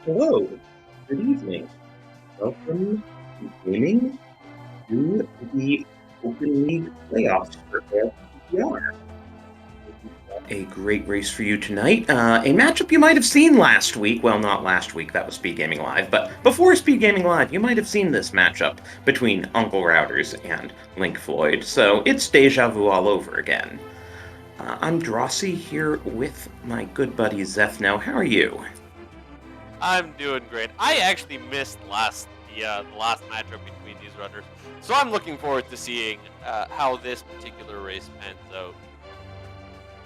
Hello, good evening. Welcome to gaming to the Open League playoffs for ALTTPR. A great race for you tonight. A matchup you might have seen last week. Well, not last week, that was SpeedGaming Live, but before SpeedGaming Live, you might have seen this matchup between Uncle Routers and Link Floyd, so it's deja vu all over again. I'm Drossi here with my good buddy Zethno. How are you? I'm doing great. I actually missed the last matchup between these runners, so I'm looking forward to seeing how this particular race pans out.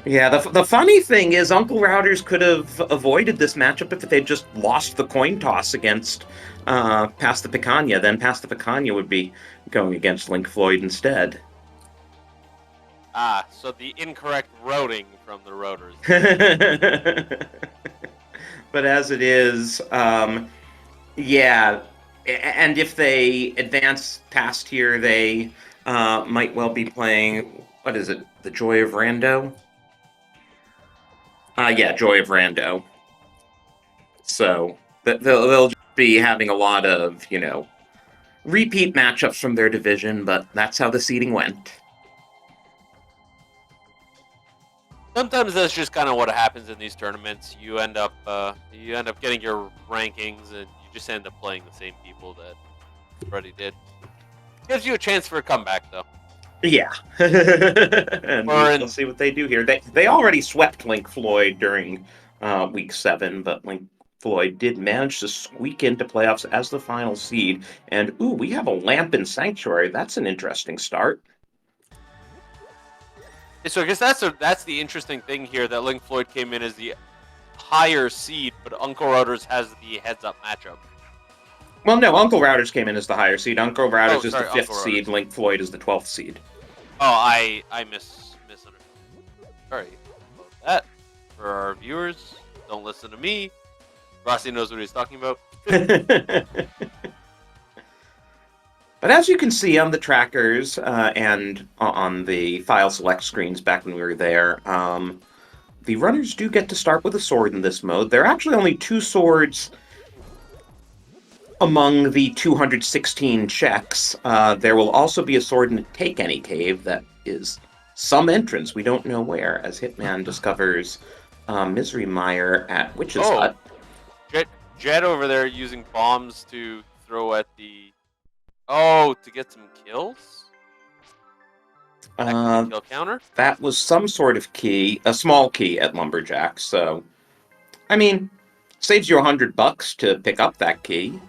Yeah, the funny thing is Uncle Routers could have avoided this matchup if they'd just lost the coin toss against Past the Picanha. Then Past the Picanha would be going against Link Floyd instead. So the incorrect routing from the rotors. But as it is, yeah, and if they advance past here, they might well be playing, what is it, the Joy of Rando? Yeah, Joy of Rando. So they'll just be having a lot of, repeat matchups from their division, but that's how the seeding went. Sometimes that's just kind of what happens in these tournaments. You end up getting your rankings, and you just end up playing the same people that already did. Gives you a chance for a comeback, though. Yeah. And we'll see what they do here. They already swept Link Floyd during week 7, but Link Floyd did manage to squeak into playoffs as the final seed. And ooh, we have a lamp in Sanctuary. That's an interesting start. So I guess that's the interesting thing here, that Link Floyd came in as the higher seed, but Uncle Routers has the heads-up matchup. Well, no, Uncle Routers came in as the higher seed. Uncle Routers is the 5th seed. Link Floyd is the 12th seed. Oh, I misunderstood. Sorry about that. For our viewers, don't listen to me. Rossi knows what he's talking about. But as you can see on the trackers and on the file select screens back when we were there, the runners do get to start with a sword in this mode. There are actually only 2 swords among the 216 checks. There will also be a sword in a Take Any cave that is some entrance, we don't know where, as Hitman discovers Misery Mire at Witch's Hut. Jet over there using bombs to throw at the... Oh, to get some kills? Kill counter? That was some sort of key, a small key at Lumberjack, so... I mean, saves you $100 to pick up that key.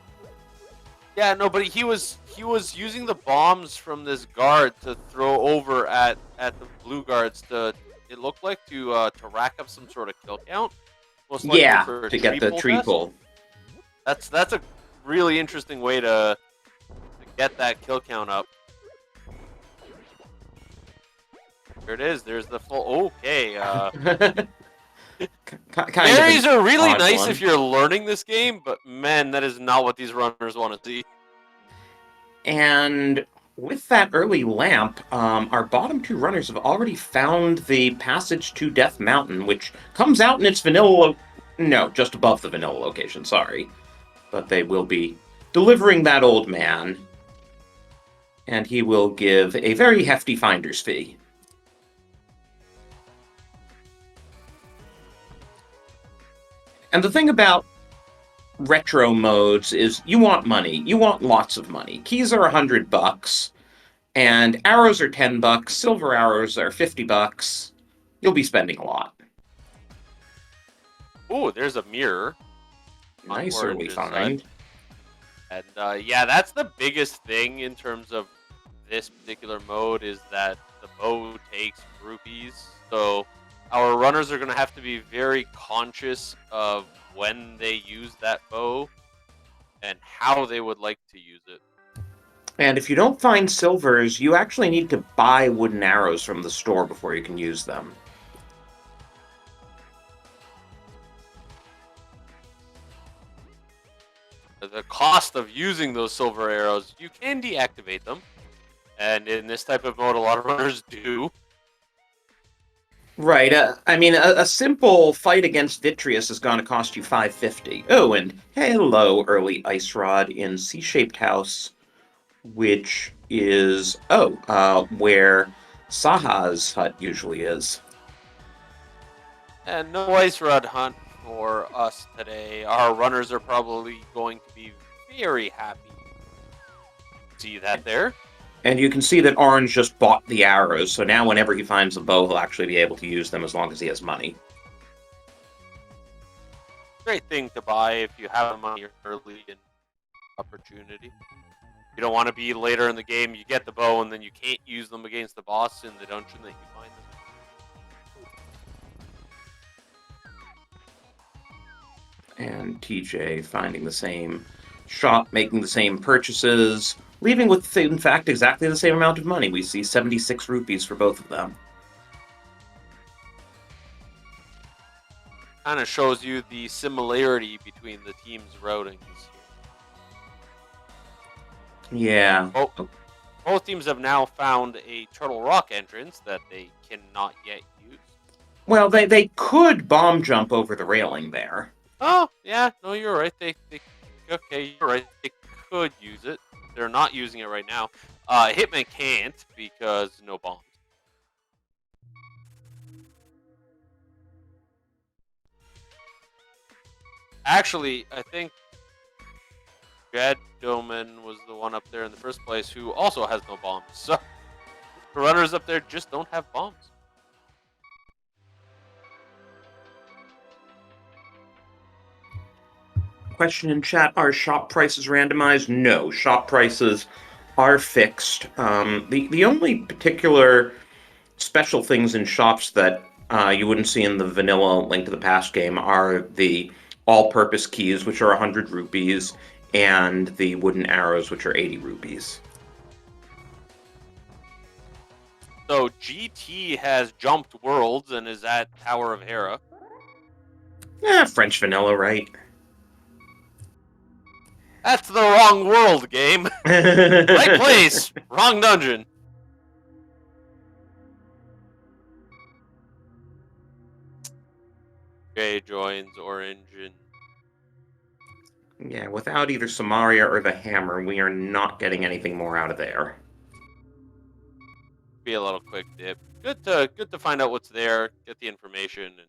Yeah, no, but he was using the bombs from this guard to throw over at the blue guards to... It looked like to rack up some sort of kill count. Yeah, to get the tree pull. That's a really interesting way to get that kill count up. There it is. There's the full... Okay. Berries are really nice if you're learning this game, but man, that is not what these runners want to see. And with that early lamp, our bottom 2 runners have already found the passage to Death Mountain, which comes out in its vanilla... No, just above the vanilla location, sorry. But they will be delivering that old man, and he will give a very hefty finder's fee. And the thing about retro modes is you want money. You want lots of money. Keys are $100, and arrows are $10. Silver arrows are $50. You'll be spending a lot. Oh, there's a mirror. Nice early find. And yeah, that's the biggest thing in terms of this particular mode, is that the bow takes rupees. So our runners are going to have to be very conscious of when they use that bow and how they would like to use it. And if you don't find silvers, you actually need to buy wooden arrows from the store before you can use them. The cost of using those silver arrows, you can deactivate them. And in this type of mode, a lot of runners do. Right. I mean, a simple fight against Vitreous is going to cost you 550. Oh, and hello, early Ice Rod in C-shaped house, which is where Saha's hut usually is. And no ice rod hunt for us today. Our runners are probably going to be very happy. See that there? And you can see that Orange just bought the arrows, so now whenever he finds a bow, he'll actually be able to use them as long as he has money. Great thing to buy if you have money early in opportunity. You don't want to be later in the game, you get the bow, and then you can't use them against the boss in the dungeon that you find them. And TJ finding the same shop, making the same purchases, leaving with, in fact, exactly the same amount of money. We see 76 rupees for both of them. Kind of shows you the similarity between the team's routings here. Yeah. Both teams have now found a Turtle Rock entrance that they cannot yet use. Well, they could bomb jump over the railing there. Oh, yeah, no, you're right. Okay, you're right. They could use it. They're not using it right now. Hitman can't because no bombs. Actually, I think Jed Doman was the one up there in the first place who also has no bombs. So the runners up there just don't have bombs. Question in chat, are shop prices randomized? No, shop prices are fixed. The only particular special things in shops that you wouldn't see in the vanilla Link to the Past game are the all-purpose keys, which are 100 rupees, and the wooden arrows, which are 80 rupees. So GT has jumped worlds and is at Tower of Hera. French vanilla, right? That's the wrong world, game. Right place, wrong dungeon. Jay joins Orange and... Yeah, without either Samaria or the hammer, we are not getting anything more out of there. Be a little quick dip. Good to find out what's there, get the information, and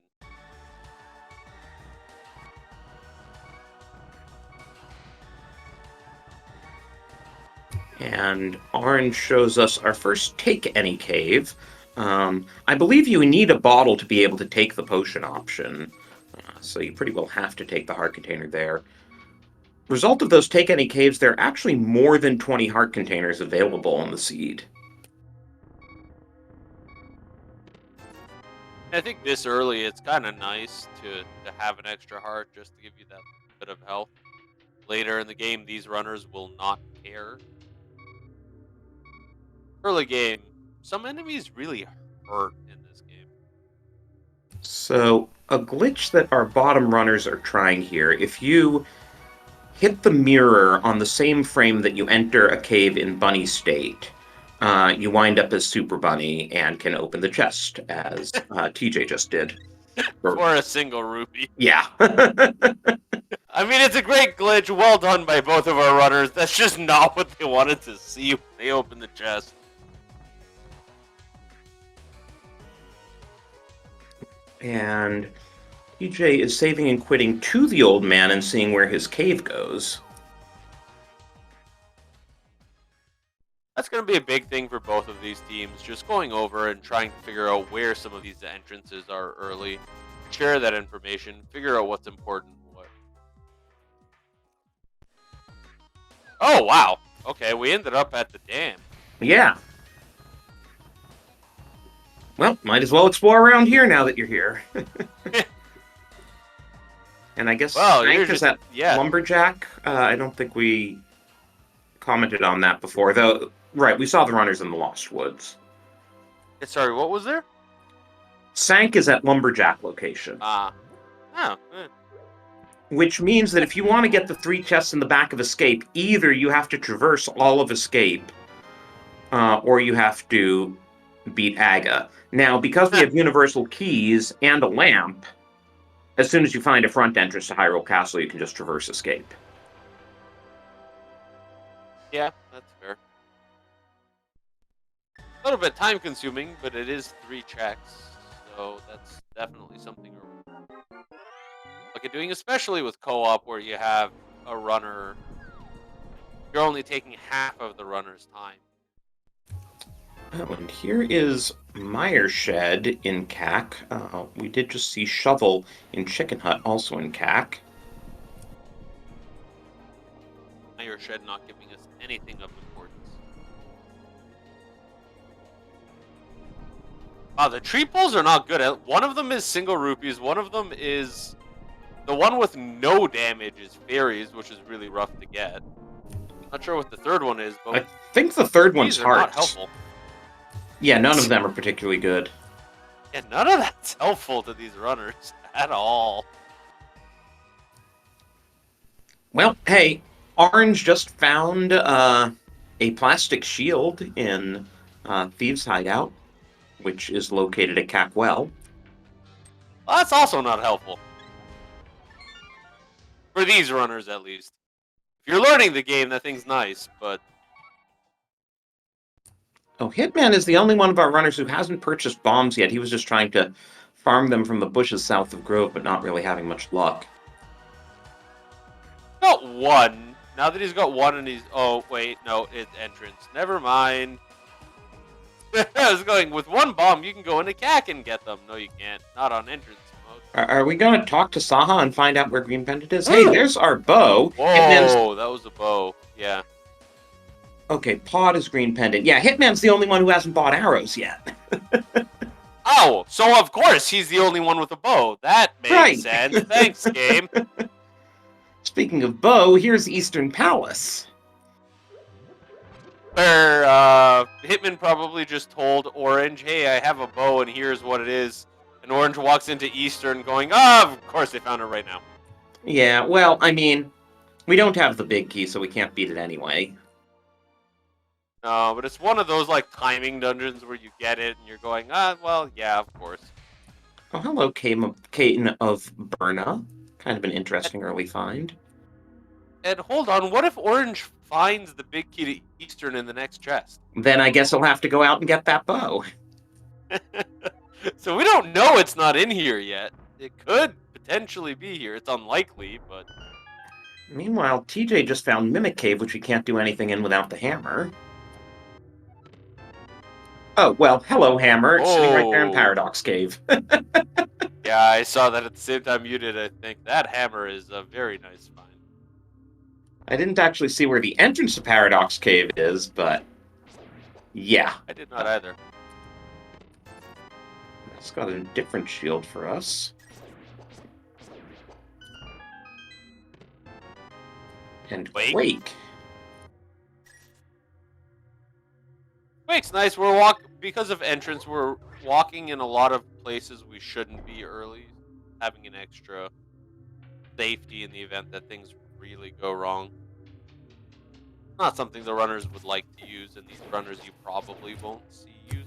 and Orange shows us our first Take Any Cave. I believe you need a bottle to be able to take the potion option, so you pretty well have to take the heart container there. Result of those Take Any Caves, there are actually more than 20 heart containers available on the seed. I think this early it's kind of nice to have an extra heart just to give you that bit of health. Later in the game, these runners will not care. Early game, some enemies really hurt in this game. So, a glitch that our bottom runners are trying here, if you hit the mirror on the same frame that you enter a cave in Bunny State, you wind up as Super Bunny and can open the chest, as TJ just did. For a single rupee. Yeah. I mean, it's a great glitch. Well done by both of our runners. That's just not what they wanted to see when they opened the chest. And TJ is saving and quitting to the old man and seeing where his cave goes. That's going to be a big thing for both of these teams, just going over and trying to figure out where some of these entrances are early, share that information, figure out what's important. Oh, wow. Okay, we ended up at the dam. Yeah. Well, might as well explore around here now that you're here. And I guess Frank is at Lumberjack. I don't think we commented on that before, though. Right, we saw the runners in the Lost Woods. Sorry, what was there? Sank is at Lumberjack location. Which means that if you want to get the 3 chests in the back of Escape, either you have to traverse all of Escape, or you have to beat Aga. Now, because we have universal keys and a lamp, as soon as you find a front entrance to Hyrule Castle, you can just traverse escape. Yeah, that's fair. A little bit time consuming, but it is 3 checks, so that's definitely something to look at doing, especially with co-op where you have a runner. You're only taking half of the runner's time. Oh, and here is Meyer Shed in CAC. We did just see Shovel in Chicken Hut, also in CAC. Meyer Shed not giving us anything of importance. Wow, the tree pulls are not good. One of them is single rupees. One of them is the one with no damage is fairies, which is really rough to get. Not sure what the third one is, but I think the third one's these are not hearts. helpful. Yeah, none of them are particularly good. Yeah, none of that's helpful to these runners at all. Well, hey, Orange just found a plastic shield in Thieves' Hideout, which is located at CAC Well. Well, that's also not helpful. For these runners, at least. If you're learning the game, that thing's nice, but... Oh, Hitman is the only one of our runners who hasn't purchased bombs yet. He was just trying to farm them from the bushes south of Grove, but not really having much luck. Got one. Now that he's got one and he's... Oh, wait, no, it's entrance. Never mind. I was going, with one bomb, you can go into CAC and get them. No, you can't. Not on entrance mode. Are we going to talk to Saha and find out where Green Pendant is? Hey, there's our bow. Whoa, that was a bow. Yeah. Okay, Pod is Green Pendant. Yeah, Hitman's the only one who hasn't bought arrows yet. Oh, so of course he's the only one with a bow. That makes sense. Thanks, game. Speaking of bow, here's Eastern Palace. Where Hitman probably just told Orange, hey, I have a bow and here's what it is. And Orange walks into Eastern going, of course they found it right now. Yeah, well, I mean, we don't have the big key, so we can't beat it anyway. No, but it's one of those, like, timing dungeons where you get it and you're going, well, yeah, of course. Oh, hello, Caden of Berna. Kind of an interesting early find. And hold on, what if Orange finds the big key to Eastern in the next chest? Then I guess he'll have to go out and get that bow. So we don't know it's not in here yet. It could potentially be here. It's unlikely, but... Meanwhile, TJ just found Mimic Cave, which we can't do anything in without the hammer. Oh, well, hello, hammer. It's sitting right there in Paradox Cave. Yeah, I saw that at the same time you did, I think. That hammer is a very nice find. I didn't actually see where the entrance to Paradox Cave is, but... yeah. I did not either. It's got a different shield for us. And Quake. Quake's nice. Because of entrance, we're walking in a lot of places we shouldn't be early, having an extra safety in the event that things really go wrong. Not something the runners would like to use, and these runners you probably won't see using.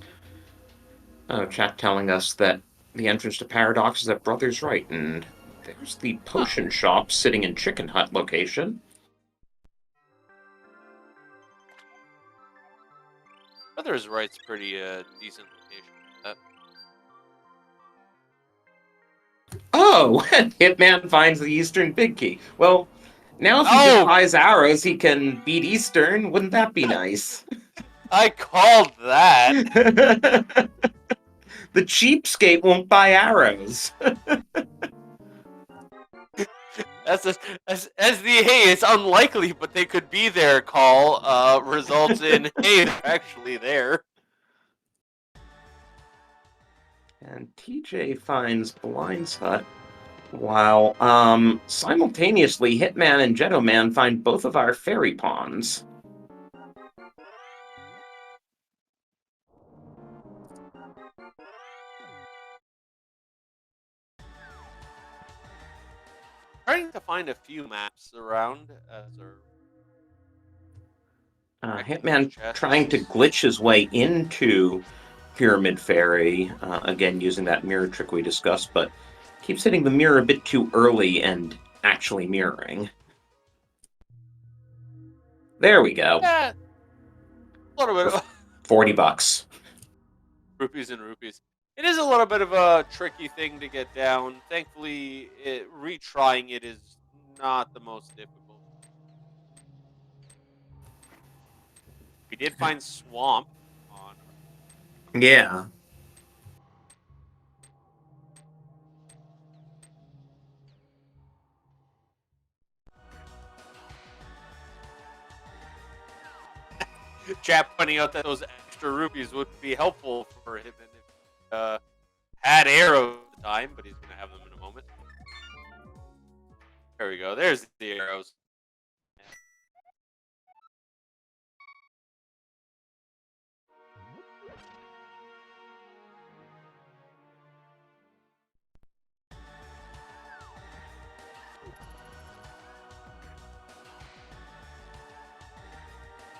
Oh, chat telling us that the entrance to Paradox is at Brothers Right, and there's the potion shop sitting in Chicken Hut location. Brothers Right's pretty decent location. Oh, Hitman finds the Eastern Big Key. Well, now if he just buys arrows, he can beat Eastern. Wouldn't that be nice? I called that. The cheapskate won't buy arrows. As the hey, it's unlikely, but they could be there call results in hey, they're actually there. And TJ finds Blind's Hut, while simultaneously Hitman and Jettoman find both of our fairy pawns. Trying to find a few maps around as Hitman trying to glitch his way into Pyramid Fairy, again using that mirror trick we discussed, but keeps hitting the mirror a bit too early and actually mirroring. There we go. Yeah, a little bit of $40. rupees and rupees. It is a little bit of a tricky thing to get down. Thankfully, retrying it is not the most difficult. We did find Swamp on. Yeah. Chap pointing out that those extra rupees would be helpful for him and if had arrows at the time, but he's going to have them in a moment. There we go. There's the arrows.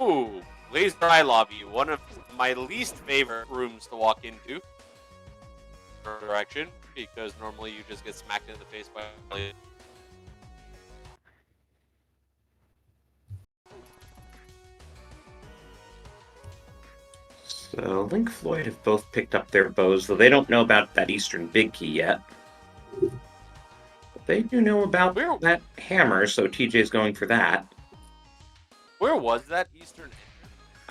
Ooh, Laser Eye Lobby, one of my least favorite rooms to walk into. Direction, because normally you just get smacked in the face by. So Link Floyd have both picked up their bows, though they don't know about that Eastern Big Key yet. But they do know about that hammer, so TJ's going for that. Where was that Eastern?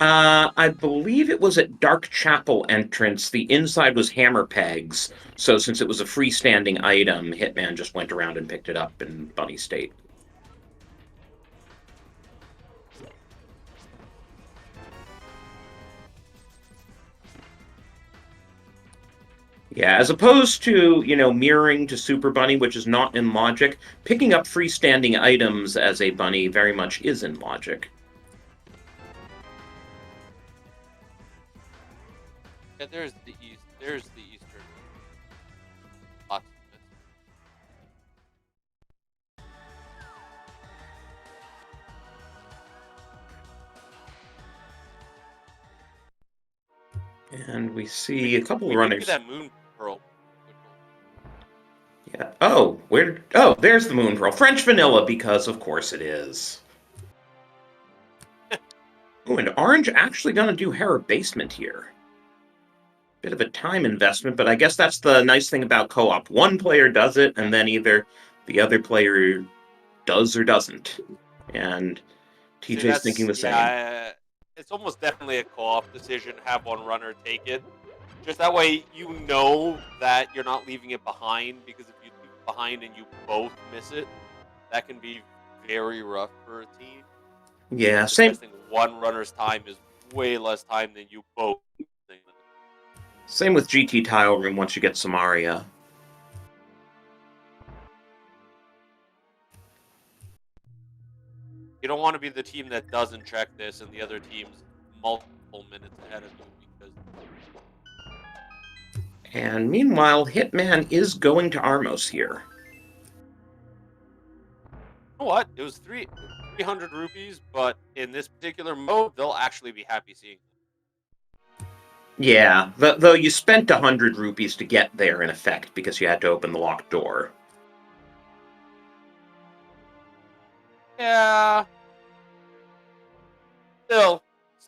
I believe it was at Dark Chapel entrance. The inside was hammer pegs, so since it was a freestanding item, Hitman just went around and picked it up in Bunny State. Yeah, as opposed to, mirroring to Super Bunny, which is not in logic, picking up freestanding items as a bunny very much is in logic. Yeah, there's the east. There's the Eastern. And we see a couple of runners. That Moon Pearl. Yeah. Oh, where? Oh, there's the Moon Pearl. French vanilla, because of course it is. Oh, and Orange actually gonna do Hera Basement here. Bit of a time investment, but I guess that's the nice thing about co-op. One player does it, and then either the other player does or doesn't. And TJ's thinking the same. Yeah, it's almost definitely a co-op decision. Have one runner take it. Just that way you know that you're not leaving it behind, because if you leave it behind and you both miss it, that can be very rough for a team. Yeah, same. One runner's time is way less time than you both. Same with GT Tile Room once you get Samaria. You don't want to be the team that doesn't check this and the other team's multiple minutes ahead of you. And meanwhile, Hitman is going to Armos here. You know what? It was 300 rupees, but in this particular mode, they'll actually be happy seeing them. Yeah, though you spent 100 rupees to get there, in effect, because you had to open the locked door. Yeah. Still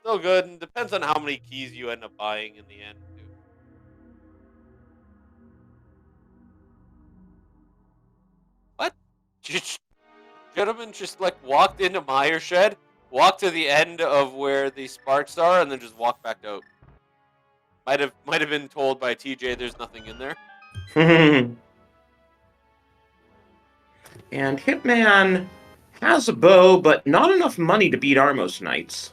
good, and depends on how many keys you end up buying in the end, too. What? Gentlemen just, walked into Meyer Shed, walked to the end of where the sparks are, and then just walked back out. Might have been told by TJ there's nothing in there. And Hitman has a bow, but not enough money to beat Armos Knights.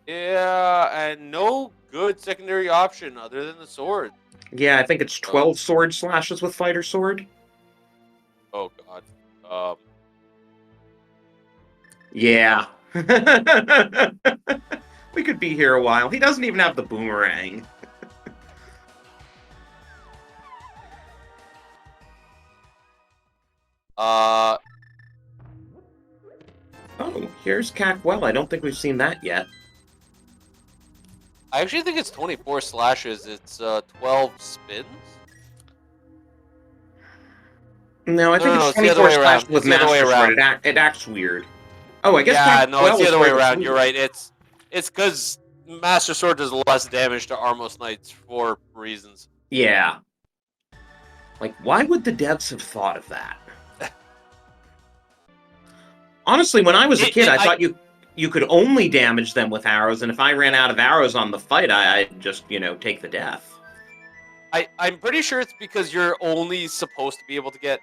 Yeah, and no good secondary option other than the sword. Yeah, I think it's 12 sword slashes with Fighter Sword. Oh, God. Yeah. We could be here a while. He doesn't even have the boomerang. Oh, here's Cackwell. I don't think we've seen that yet. I actually think it's 24 slashes. It's 12 spins. No, I think No, it's it's the other 24 way around. slash It's with the other way Master Sword. around. It acts weird. Oh, I guess Yeah, count no, it's 12 the is other for way the around. You're food. right. It's because Master Sword does less damage to Armos Knights for reasons. Yeah. Like, why would the devs have thought of that? Honestly, when I was a kid, I thought you could only damage them with arrows, and if I ran out of arrows on the fight, I'd just, take the death. I'm pretty sure it's because you're only supposed to be able to get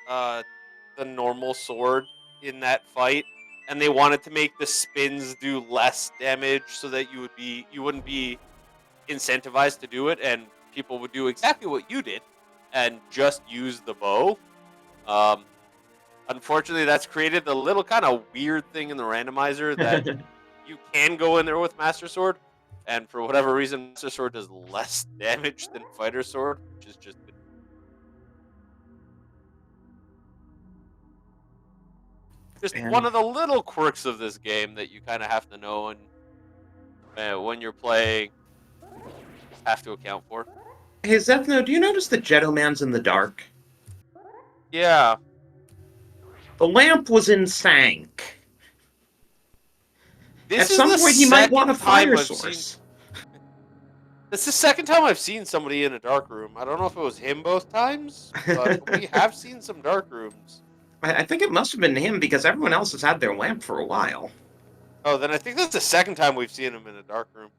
the normal sword in that fight, and they wanted to make the spins do less damage so that you wouldn't be incentivized to do it, and people would do exactly what you did and just use the bow. Um, Unfortunately, that's created a little kind of weird thing in the randomizer that you can go in there with Master Sword, and for whatever reason, Master Sword does less damage than Fighter Sword, which is just one And of the little quirks of this game that you kind of have to know, and when you're playing, have to account for. hey, Zethno, do you notice that Jetto Man's in the dark? Yeah, The lamp was in Sank. At this is some the point, he might want a second time fire I've seen. source. It's the second time I've seen somebody in a dark room. I don't know if it was him both times, but we have seen some dark rooms. I think it must have been him because everyone else has had their lamp for a while. Oh, then I think that's the second time we've seen him in a dark room.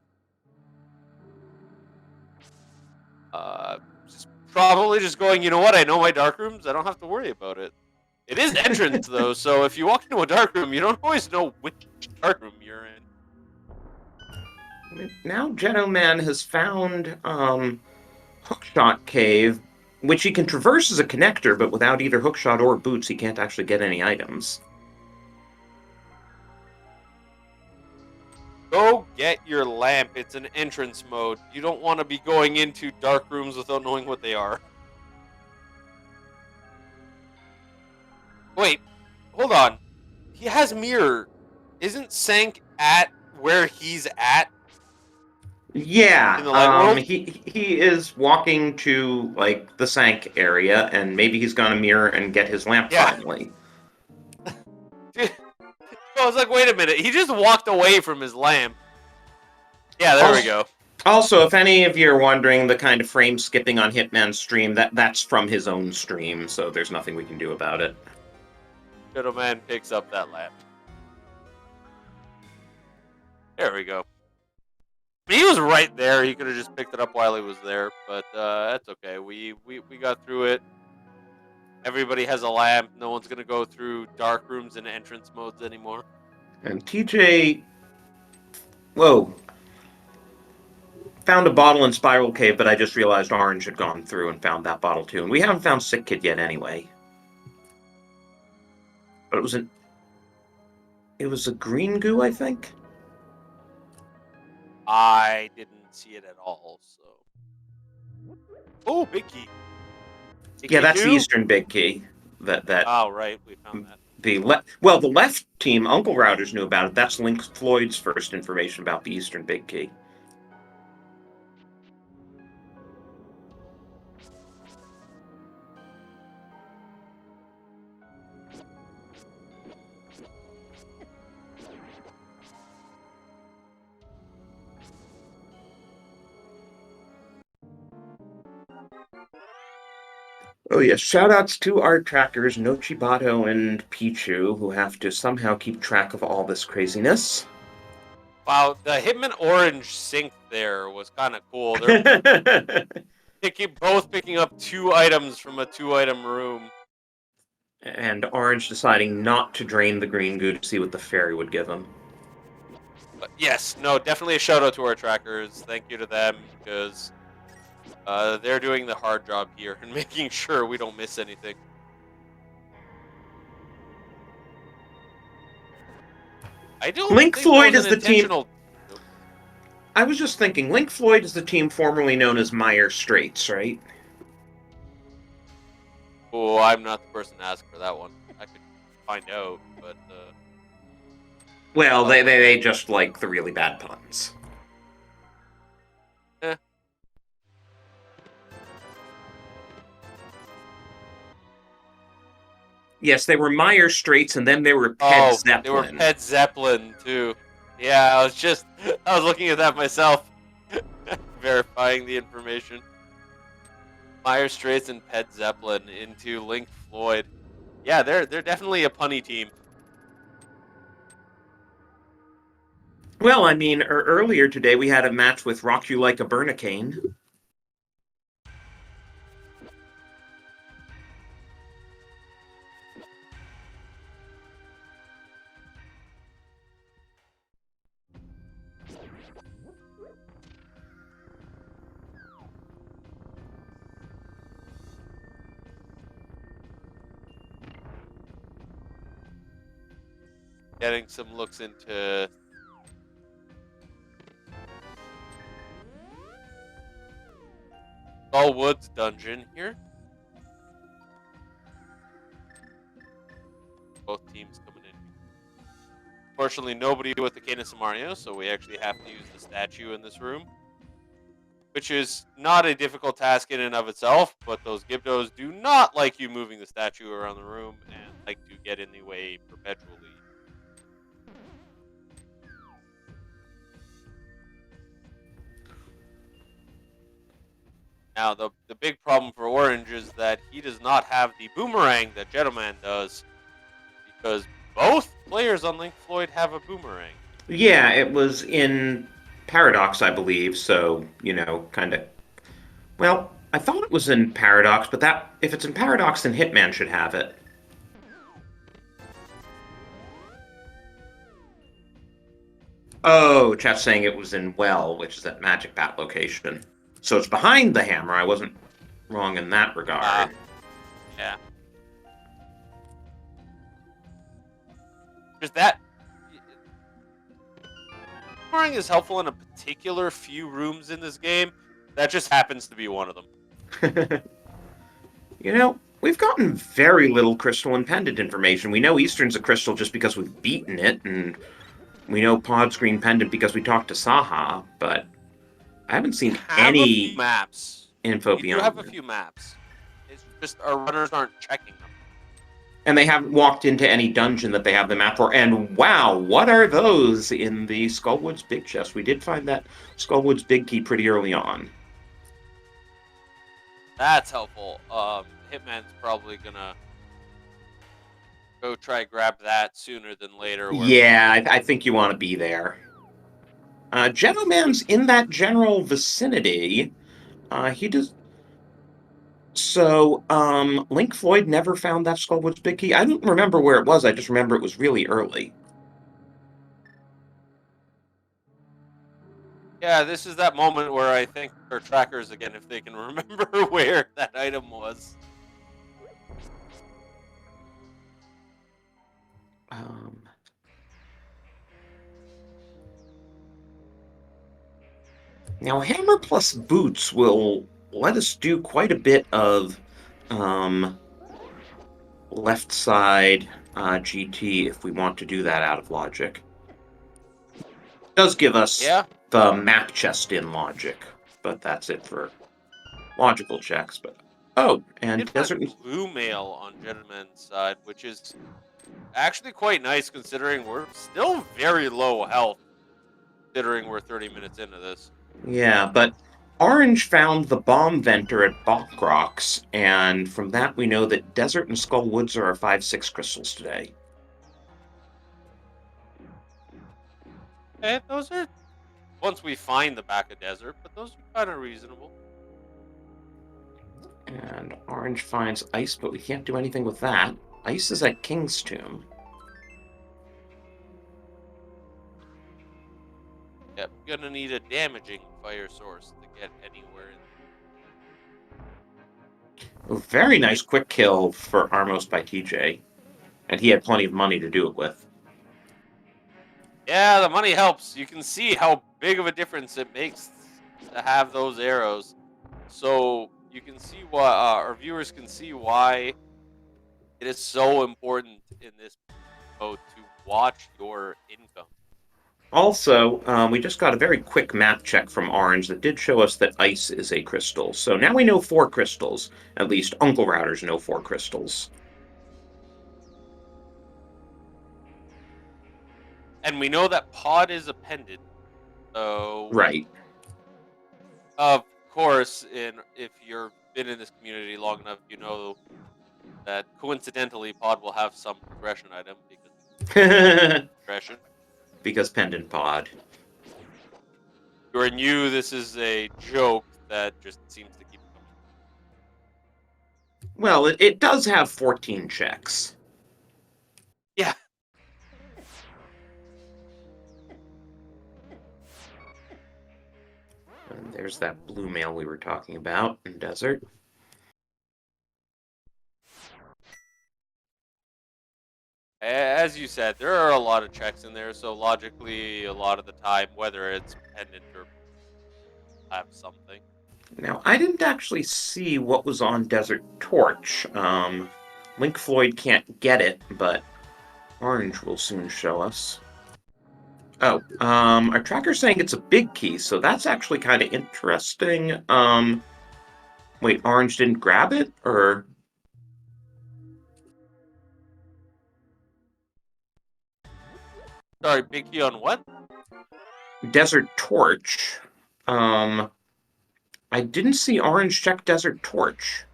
Probably just going, you know what? I know my dark rooms. I don't have to worry about it. It is entrance though, so if you walk into a dark room, you don't always know which dark room you're in. Now Jetto Man has found Hookshot Cave, which he can traverse as a connector, but without either Hookshot or boots, he can't actually get any items. Go get your lamp. It's an entrance mode. You don't want to be going into dark rooms without knowing what they are. Wait, hold on. He has mirror. Isn't Sank at where he's at Yeah, in the light world? he is walking to like the Sank area, and maybe he's gonna mirror and get his lamp Yeah. finally. Dude, I was like, wait a minute. He just walked away from his lamp. Yeah, there we go. Also, if any of you are wondering the kind of frame skipping on Hitman's stream, that's from his own stream, so there's nothing we can do about it. Little man picks up that lamp. There we go. He was right there. He could have just picked it up while he was there, but that's okay. We got through it. Everybody has a lamp. No one's gonna go through dark rooms and entrance modes anymore. And TJ, whoa, found a bottle in Spiral Cave, but I just realized Orange had gone through and found that bottle too. And we haven't found Sick Kid yet anyway. But it was a green goo, I think. I didn't see it at all. So, oh, big key. Big Yeah, key that's two? the Eastern Big Key. That Oh, right, we found that. the left team, Uncle Routers knew about it. That's Link Floyd's first information about the Eastern Big Key. Oh yes, shoutouts to our trackers, Nochibato and Pichu, who have to somehow keep track of all this craziness. Wow, the Hitman Orange sync there was kind of cool. They're both picking up 2 items from a 2-item room. And Orange deciding not to drain the green goo to see what the fairy would give him. But yes, no, definitely a shout out to our trackers. Thank you to them, because they're doing the hard job here and making sure we don't miss anything. I don't Link think Floyd that was is an the team. intentional... I was just thinking, Link Floyd is the team formerly known as Meyer Straits, right? Oh, I'm not the person to ask for that one. I could find out, but... Well, they just like the really bad puns. Yes, they were Meyer Straits, and then they were Ped Oh, they were Zeppelin. Ped Zeppelin too. Yeah, I was looking at that myself, verifying the information. Meyer Straits and Ped Zeppelin into Link Floyd. Yeah, they're definitely a punny team. Well, I mean, earlier today we had a match with Rock You Like a Burnacane. Getting some looks into Skull Woods dungeon here. Both teams coming in. Fortunately, nobody with the Canis and Mario, so we actually have to use the statue in this room, which is not a difficult task in and of itself, but those Gibdos do not like you moving the statue around the room and like to get in the way perpetually. Now, the big problem for Orange is that he does not have the boomerang that Gentleman does, because both players on Link Floyd have a boomerang. Yeah, it was in Paradox, I believe, so, you know, kind of. Well, I thought it was in Paradox, but that if it's in Paradox, then Hitman should have it. Oh, chat's saying it was in Well, which is at Magic Bat location. So it's behind the hammer. I wasn't wrong in that regard. Yeah. Just that. Boomerang is helpful in a particular few rooms in this game. That just happens to be one of them. You know, we've gotten very little crystal and pendant information. We know Eastern's a crystal just because we've beaten it, and we know Pod's green pendant because we talked to Saha, but I haven't seen any maps. info We beyond do have a that. few maps. It's just our runners aren't checking them. And they haven't walked into any dungeon that they have the map for. And wow, what are those in the Skullwoods Big Chest? We did find that Skullwoods Big Key pretty early on. That's helpful. Hitman's probably gonna go try grab that sooner than later. Yeah, I think you want to be there. Gentleman's in that general vicinity. He does. So, Link Floyd never found that Skullwoods Big Key. I don't remember where it was. I just remember it was really early. Yeah, this is that moment where I think our trackers again if they can remember where that item was. Now, Hammer plus Boots will let us do quite a bit of left side GT if we want to do that out of logic. It does give us the map chest in logic, but that's it for logical checks. But and Desert blue mail on Gentleman's side, which is actually quite nice considering we're still very low health, considering we're 30 minutes into this. Yeah, but Orange found the bomb venter at Bockrocks, and from that we know that Desert and Skull Woods are our 5-6 crystals today. Okay, those are once we find the back of Desert, but those are kind of reasonable. And Orange finds Ice, but we can't do anything with that. Ice is at King's Tomb. Yep, gonna need a damaging fire source to get anywhere in. A very nice quick kill for Armos by TJ. And he had plenty of money to do it with. Yeah, the money helps. You can see how big of a difference it makes to have those arrows. So you can see why our viewers can see why it is so important in this mode to watch your income. Also, we just got a very quick map check from Orange that did show us that Ice is a crystal. So now we know 4 crystals. At least Uncle Routers know 4 crystals. And we know that pod is a pendant. So Right. of course, if you've been in this community long enough, you know that coincidentally pod will have some progression item because progression. Because pendant pod. If you're new, this is a joke that just seems to keep coming. Well, it does have 14 checks. Yeah. And there's that blue mail we were talking about in Desert. As you said, there are a lot of checks in there, so logically, a lot of the time, whether it's pendant or have something. Now, I didn't actually see what was on Desert Torch. Link Floyd can't get it, but Orange will soon show us. Oh, our tracker's saying it's a big key, so that's actually kind of interesting. Wait, Orange didn't grab it, or? Sorry, big key on what? Desert Torch. I didn't see Orange check Desert Torch.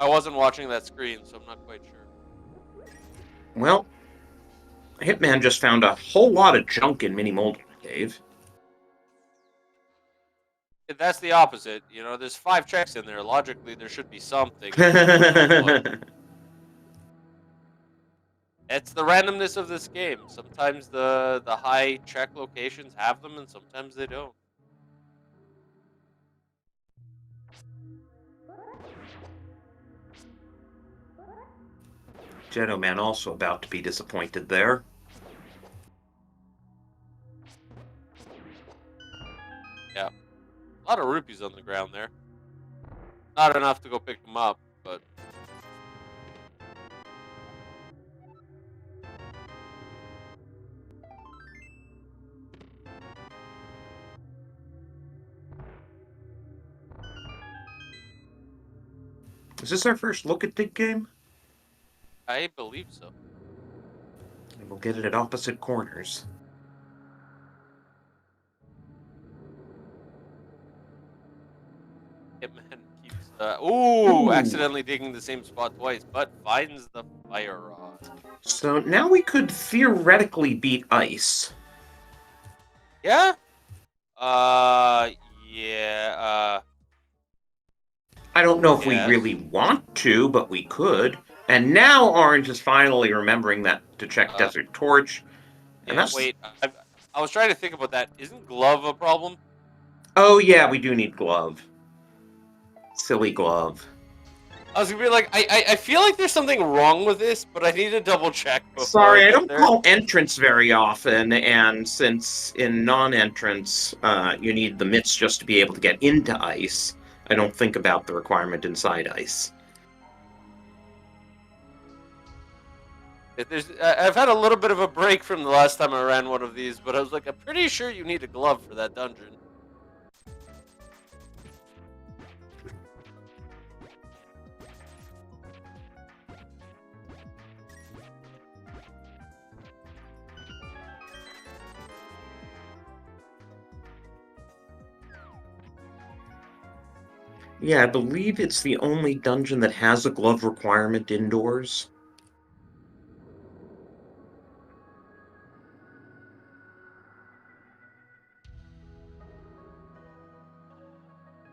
I wasn't watching that screen, so I'm not quite sure. Well, Hitman just found a whole lot of junk in Mini Mold Cave. That's the opposite. You know, there's 5 checks in there. Logically, there should be something. It's the randomness of this game. Sometimes the high check locations have them, and sometimes they don't. Gentleman also about to be disappointed there. Yeah. A lot of rupees on the ground there. Not enough to go pick them up, but... Is this our first look at Dig Game? I believe so. We'll get it at opposite corners. Hitman keeps... Ooh! Accidentally digging the same spot twice, but finds the fire rod. So now we could theoretically beat Ice. Yeah? Yeah, I don't know if we yes. really want to, but we could. And now Orange is finally remembering that to check Desert Torch. And Yeah, that's... wait, I was trying to think about that. Isn't glove a problem? Oh yeah, we do need glove. Silly glove. I was gonna be like, I feel like there's something wrong with this, but I need to double check before Sorry, I get don't there. call entrance very often, and since in non-entrance you need the mitts just to be able to get into ice, I don't think about the requirement inside ice. I've had a little bit of a break from the last time I ran one of these, but I was like, I'm pretty sure you need a glove for that dungeon. Yeah, I believe it's the only dungeon that has a glove requirement indoors.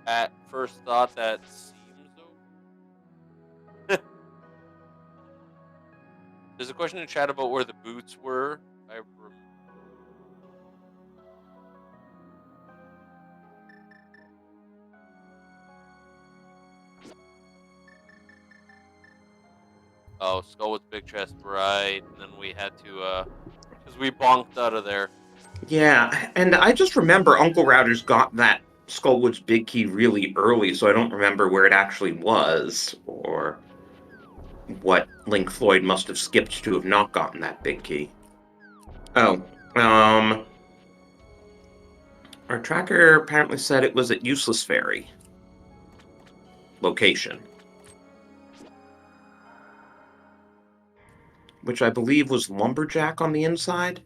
At first thought, that seems okay. There's a question in chat about where the boots were. Oh, Skullwood's big chest, right? And then we had to, because we bonked out of there. Yeah, and I just remember Uncle Router's got that Skullwood's big key really early, so I don't remember where it actually was, or what Link Floyd must have skipped to have not gotten that big key. Oh, our tracker apparently said it was at Useless Ferry. location, which I believe was Lumberjack on the inside.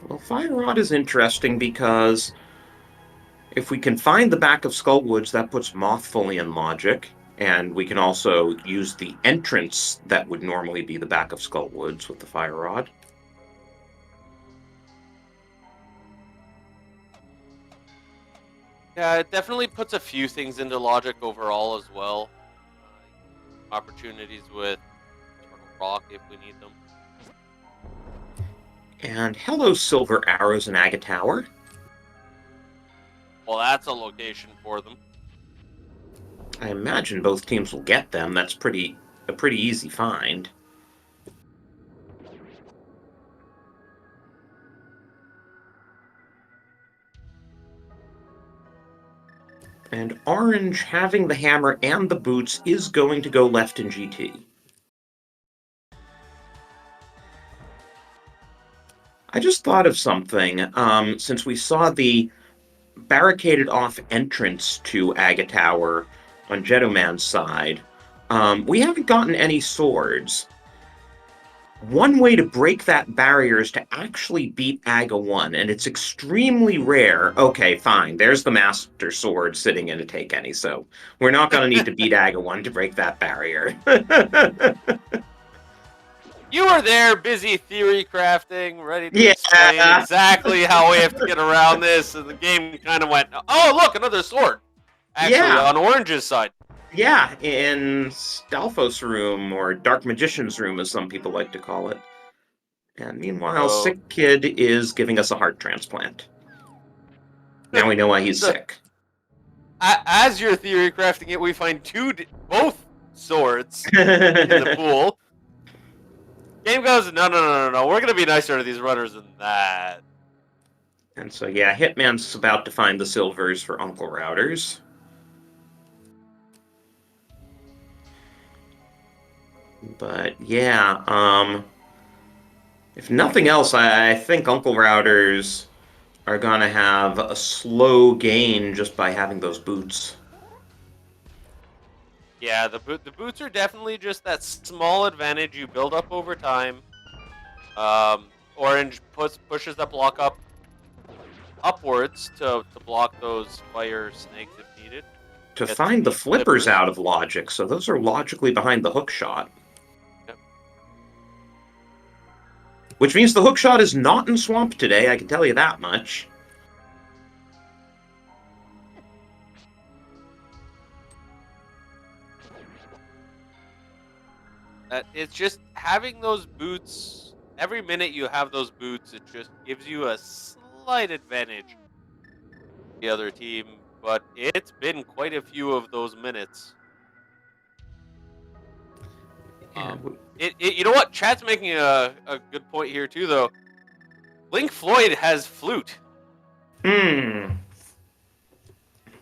Well, Fire Rod is interesting because if we can find the back of Skullwoods, that puts Mothfully in logic, and we can also use the entrance that would normally be the back of Skullwoods with the Fire Rod. Yeah, it definitely puts a few things into logic overall as well. Opportunities with Eternal Rock if we need them. And hello, Silver Arrows and Agate Tower. Well, that's a location for them. I imagine both teams will get them. That's a pretty easy find. And Orange, having the hammer and the boots, is going to go left in GT. I just thought of something. Since we saw the barricaded off entrance to Agate Tower on Jetoman's side, we haven't gotten any swords. One way to break that barrier is to actually beat Aga 1, and it's extremely rare. Okay, fine, there's the Master Sword sitting in a Take Any, so we're not going to need to beat Aga 1 to break that barrier. You were there, busy theory crafting, ready to Yeah. explain exactly how we have to get around this, and the game kind of went, oh, look, another sword. Actually, Yeah. on Orange's side. Yeah, in Stalfos Room, or Dark Magician's Room, as some people like to call it. And meanwhile, Sick Kid is giving us a heart transplant. Now we know why he's sick. As you're theory crafting it, we find both swords in the pool. Game goes, no. We're going to be nicer to these runners than that. And so, yeah, Hitman's about to find the silvers for Uncle Routers. But, yeah, if nothing else, I think Uncle Routers are going to have a slow gain just by having those boots. Yeah, the boots are definitely just that small advantage you build up over time. Orange pushes that block upwards to block those fire snakes if needed. To find the flippers out of logic, so those are logically behind the hook shot. Yep. Which means the hook shot is not in Swamp today, I can tell you that much. It's just having those boots. Every minute you have those boots, it just gives you a slight advantage. The other team, but it's been quite a few of those minutes. You know what? Chat's making a good point here too, though. Link Floyd has flute.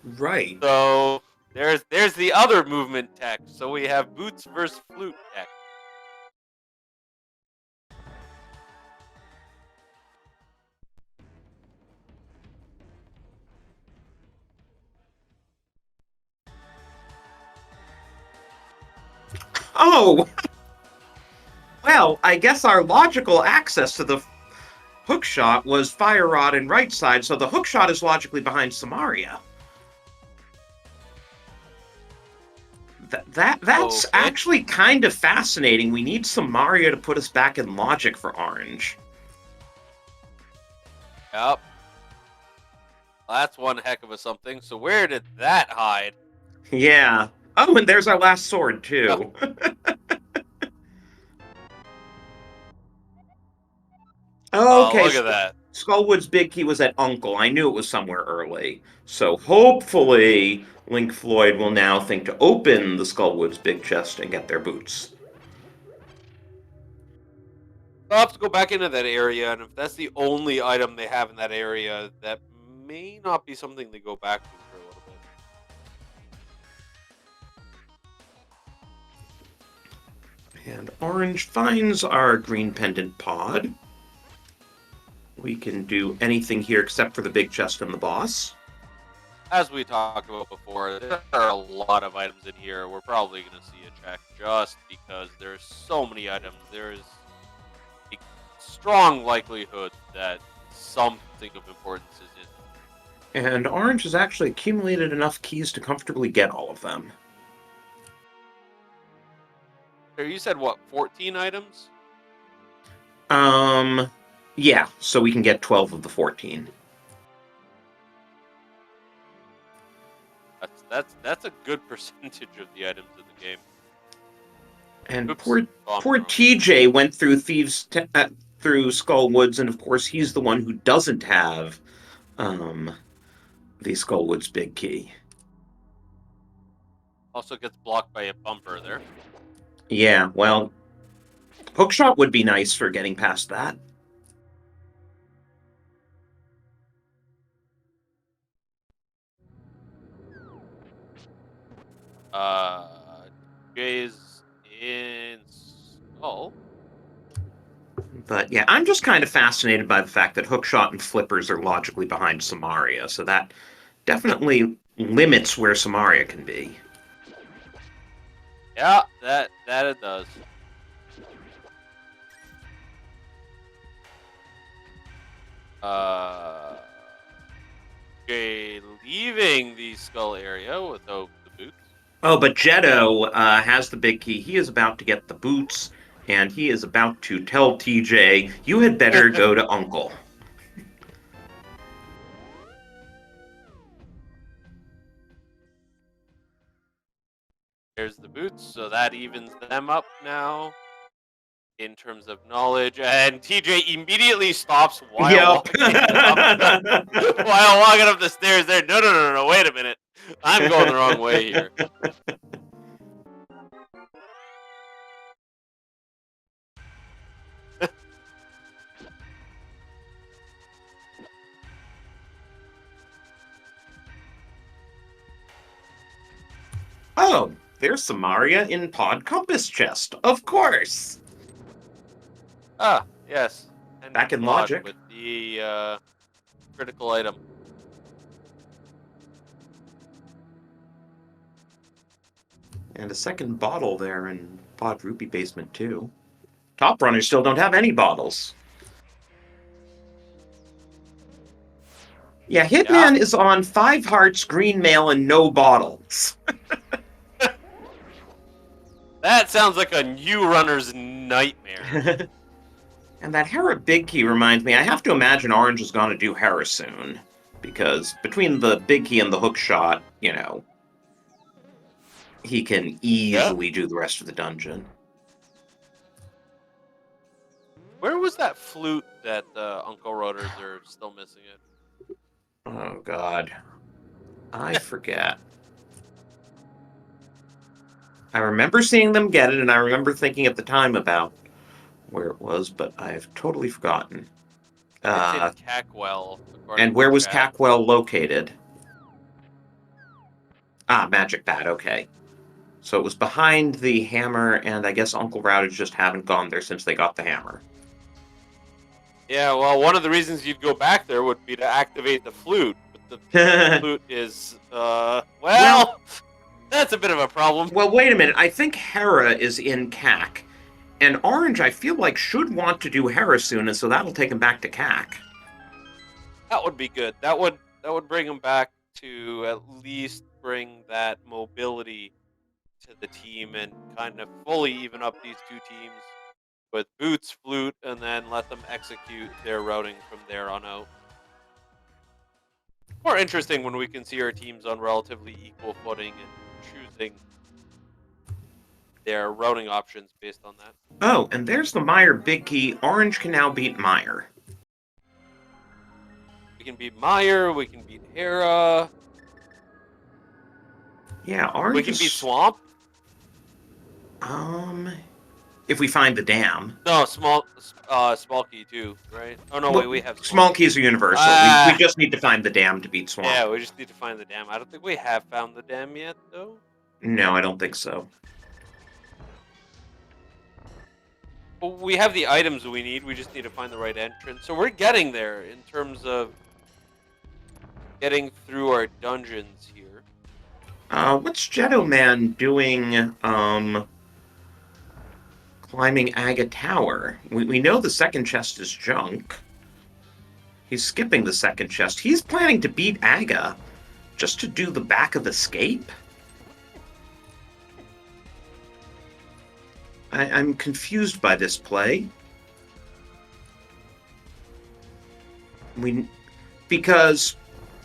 Right. So there's the other movement tech. So we have boots versus flute tech. Oh! Well, I guess our logical access to the hook shot was Fire Rod and right side, so the hook shot is logically behind Samaria. That's okay. actually kind of fascinating. We need Samaria to put us back in logic for Orange. Yep. That's one heck of a something. So where did that hide? Yeah. Oh, and there's our last sword, too. Oh, Okay, look at that. Skullwood's big key was at Uncle. I knew it was somewhere early. So hopefully Link Floyd will now think to open the Skullwood's big chest and get their boots. I'll have to go back into that area, and if that's the only item they have in that area, that may not be something they go back to for a little bit. And orange finds our green pendant pod. We can do anything here except for the big chest and the boss. As we talked about before, there are a lot of items in here. We're probably going to see a check just because there's so many items. There's a strong likelihood that something of importance is in. And orange has actually accumulated enough keys to comfortably get all of them. Here, you said what, 14 items? Yeah, so we can get 12 of the 14. That's a good percentage of the items in the game. And Oops, poor bomb poor thrown. TJ went through through Skull Woods, and of course he's the one who doesn't have the Skull Woods big key. Also gets blocked by a bumper there. Yeah, well, hookshot would be nice for getting past that. Jay's in Skull. But yeah, I'm just kind of fascinated by the fact that hookshot and flippers are logically behind Samaria, so that definitely limits where Samaria can be. Yeah, that it does. Jay leaving the Skull area without the boots. Oh, but Jetto has the big key. He is about to get the boots, and he is about to tell TJ, you had better go to Uncle. There's the boots, so that evens them up now in terms of knowledge. And TJ immediately stops while walking while walking up the stairs. There, no, wait a minute, I'm going the wrong way here. Oh, there's Samaria in Pod Compass Chest, of course. Ah, yes. And Back in Pod logic. with the critical item. And a second bottle there in Pod Rupee Basement, too. Top Runners still don't have any bottles. Yeah, Hitman is on 5 hearts, green mail, and no bottles. That sounds like a new runner's nightmare. And that Hera big key reminds me, I have to imagine Orange is going to do Hera soon. Because between the big key and the hook shot, you know, he can easily do the rest of the dungeon. Where was that flute that Uncle Rotors are still missing it? Oh, God. I forget. I remember seeing them get it, and I remember thinking at the time about where it was, but I've totally forgotten. It's in Cackwell. And where was Cackwell located? Ah, Magic Bat, okay. So it was behind the hammer, and I guess Uncle Routage just haven't gone there since they got the hammer. Yeah, well, one of the reasons you'd go back there would be to activate the flute. But the flute is, well, that's a bit of a problem. Well, wait a minute. I think Hera is in CAC. And Orange, I feel like, should want to do Hera soon, and so that'll take him back to CAC. That would be good. That would bring him back to at least bring that mobility to the team and kind of fully even up these two teams with Boots, Flute, and then let them execute their routing from there on out. More interesting when we can see our teams on relatively equal footing and choosing their routing options based on that. Oh, and there's the Meyer big key. Orange can now beat Meyer. We can beat Meyer, we can beat Hera. Yeah, Orange We can beat Swamp. If we find the dam. No, small key too, right? Oh no, wait, we have small keys are universal. We just need to find the dam to beat Swamp. Yeah, we just need to find the dam. I don't think we have found the dam yet, though. No, I don't think so. Well, we have the items we need. We just need to find the right entrance. So we're getting there in terms of getting through our dungeons here. What's Jetto Man doing, climbing Aga Tower? We know the second chest is junk. He's skipping the second chest. He's planning to beat Aga just to do the back of escape? I'm confused by this play. Because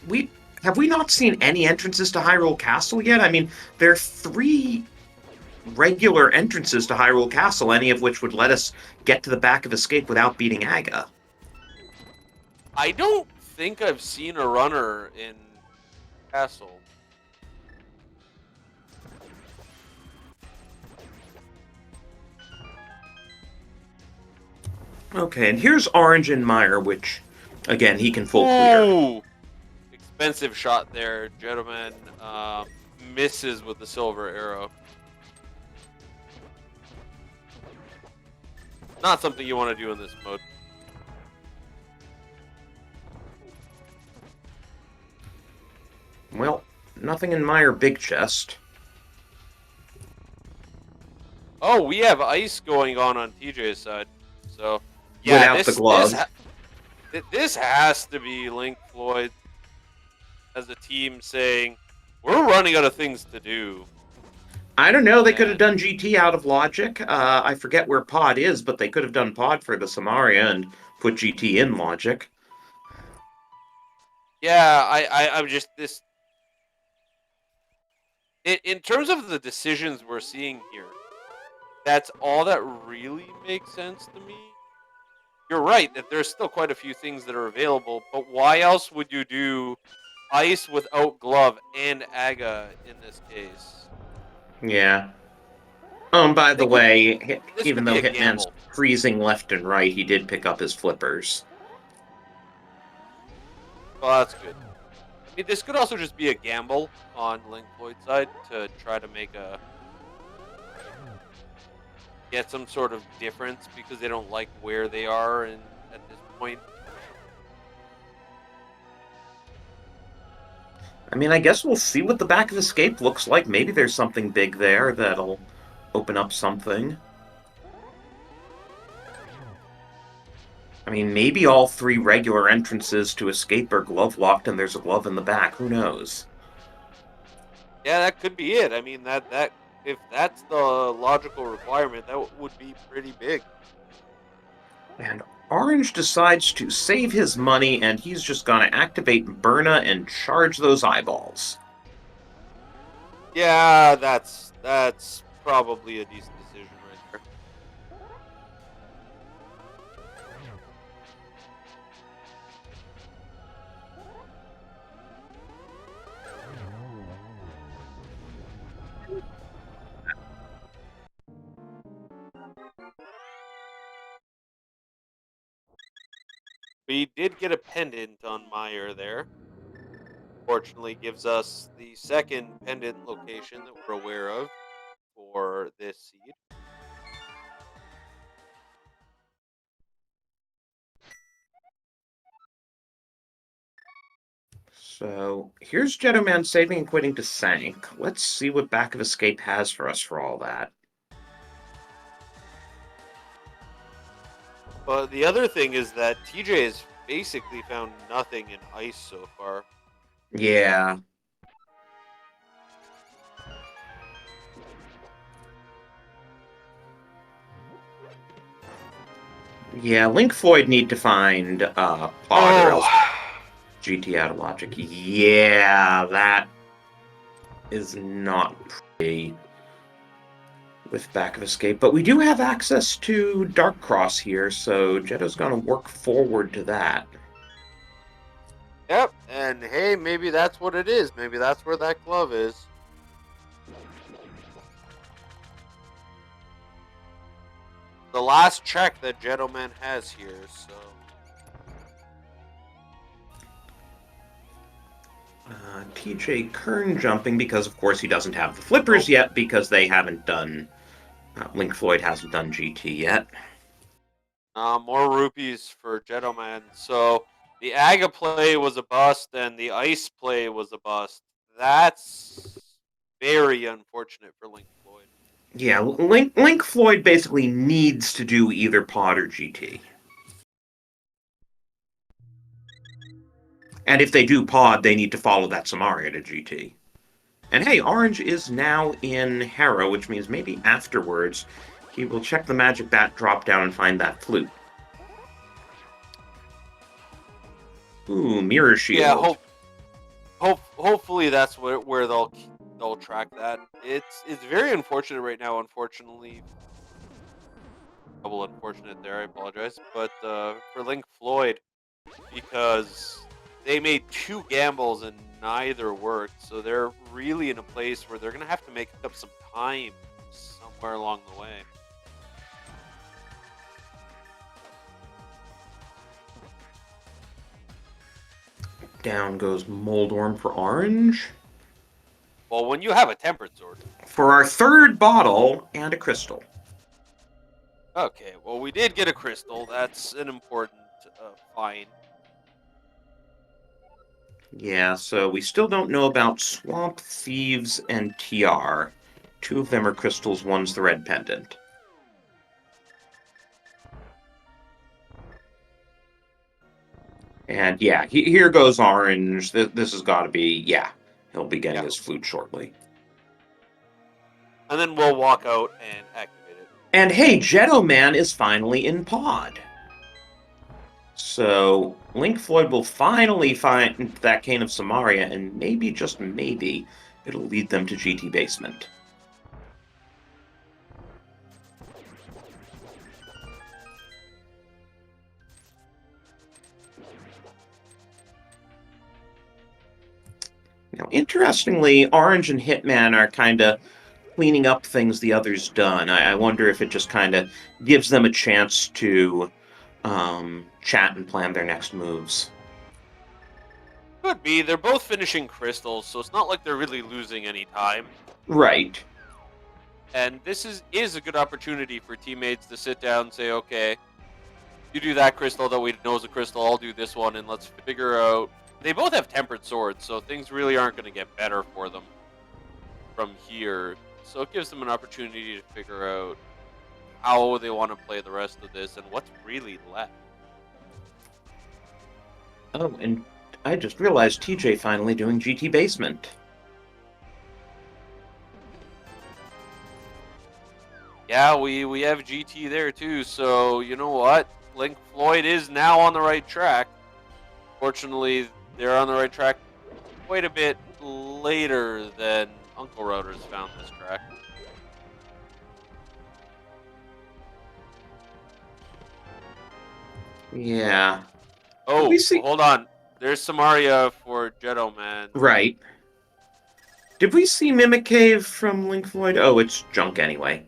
we not seen any entrances to Hyrule Castle yet? I mean, there are 3 regular entrances to Hyrule Castle, any of which would let us get to the back of escape without beating Aga. I don't think I've seen a runner in Castle. Okay, and here's Orange and Meyer, which, again, he can full clear. Ooh! Expensive shot there. Gentleman misses with the silver arrow. Not something you want to do in this mode. Well, nothing in Meyer big chest. Oh, we have ice going on TJ's side. So, yeah, Without the glove. This has to be Link Floyd as a team saying, we're running out of things to do. I don't know. They could have done GT out of logic. I forget where Pod is, but they could have done Pod for the Samaria and put GT in logic. Yeah, I'm just this. In terms of the decisions we're seeing here, that's all that really makes sense to me. You're right that there's still quite a few things that are available, but why else would you do ice without glove and Aga in this case? Yeah. By the way, even though Hitman's freezing left and right, he did pick up his flippers. Well, that's good. I mean, this could also just be a gamble on Link Floyd's side to try to get some sort of difference because they don't like where they are at this point. I mean, I guess we'll see what the back of escape looks like. Maybe there's something big there that'll open up something. I mean, maybe all 3 regular entrances to escape are glove locked and there's a glove in the back. Who knows? Yeah, that could be it. I mean, that if that's the logical requirement, that would be pretty big. And Orange decides to save his money, and he's just going to activate Burna and charge those eyeballs. Yeah, that's probably a decent decision right there. We did get a pendant on Meyer there. Fortunately, gives us the second pendant location that we're aware of for this seed. So here's Jettoman saving and quitting to Sank. Let's see what Back of Escape has for us for all that. But the other thing is that TJ has basically found nothing in ice so far. Yeah. Yeah, Link Floyd need to find Pod or else GT out of logic. Yeah, that is not pretty with Back of Escape. But we do have access to Dark Cross here, so Jetto's going to work forward to that. Yep, and hey, maybe that's what it is. Maybe that's where that glove is. The last check that Gentleman has here, so... TJ Kern jumping because, of course, he doesn't have the flippers yet because they haven't done... Link Floyd hasn't done GT yet. More rupees for Gentleman. So the Aga play was a bust, and the Ice play was a bust. That's very unfortunate for Link Floyd. Yeah, Link Floyd basically needs to do either pod or GT. And if they do pod, they need to follow that Samaria to GT. And hey, Orange is now in Harrow, which means maybe afterwards he will check the Magic Bat drop down and find that flute. Ooh, Mirror Yeah, Shield. hopefully that's where they'll track that. It's very unfortunate right now. Unfortunately, double unfortunate there. I apologize, but for Link Floyd, because they made two gambles and neither worked, so they're really in a place where they're gonna have to make up some time somewhere along the way. Down goes Moldorm for Orange. Well, when you have a tempered sword. For our third bottle and a crystal. Okay, well, we did get a crystal. That's an important find. Yeah, so we still don't know about Swamp Thieves and TR. Two of them are crystals, one's the red pendant. And yeah, here goes Orange. This has got to be, yeah, he'll be getting his flute shortly. And then we'll walk out and activate it. And hey, Jetto Man is finally in pod. So Link Floyd will finally find that Cane of Samaria, and maybe, just maybe, it'll lead them to GT Basement. Now, interestingly, Orange and Hitman are kind of cleaning up things the others done. I wonder if it just kind of gives them a chance to chat and plan their next moves. Could be. They're both finishing crystals, so it's not like they're really losing any time. Right. And this is a good opportunity for teammates to sit down and say, okay, you do that crystal that we know is a crystal, I'll do this one, and let's figure out. They both have tempered swords, so things really aren't going to get better for them from here. So it gives them an opportunity to figure out how they want to play the rest of this and what's really left. Oh, and I just realized TJ finally doing GT Basement. Yeah, we have GT there too, so you know what? Link Floyd is now on the right track. Fortunately, they're on the right track quite a bit later than Uncle Routers found this track. Yeah. Oh, hold on. There's Samaria for Jetto Man. Right. Did we see Mimic Cave from Link Floyd? Oh, it's junk anyway.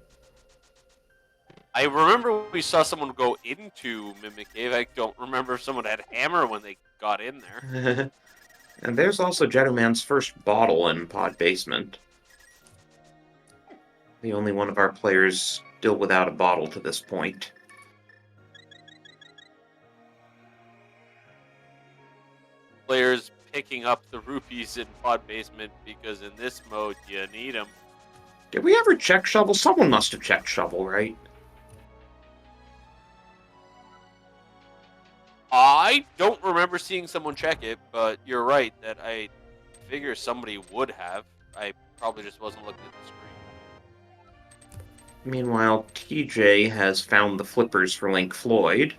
I remember we saw someone go into Mimic Cave. I don't remember if someone had hammer when they got in there. And there's also Jetto Man's first bottle in Pod Basement. The only one of our players still without a bottle to this point. Players picking up the rupees in Pod Basement because in this mode you need them. Did we ever check Shovel? Someone must have checked Shovel, right? I don't remember seeing someone check it, but you're right that I figure somebody would have. I probably just wasn't looking at the screen. Meanwhile, TJ has found the flippers for Link Floyd.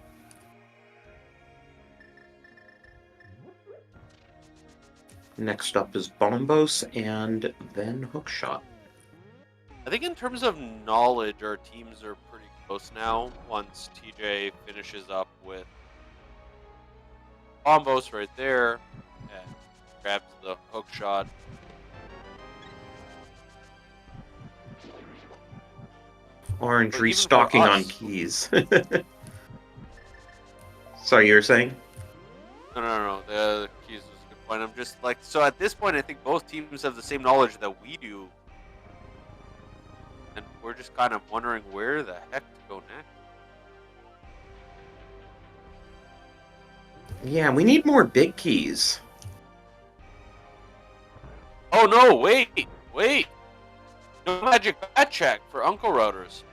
Next up is Bombos, and then Hookshot. I think in terms of knowledge, our teams are pretty close now. Once TJ finishes up with Bombos right there and grabs the hook shot. Orange restocking on keys. Sorry, you were saying? No. The keys was a good point. I'm just like, so at this point, I think both teams have the same knowledge that we do. And we're just kind of wondering where the heck to go next. Yeah, we need more big keys. Oh no, wait. No magic bat check for Uncle Routers.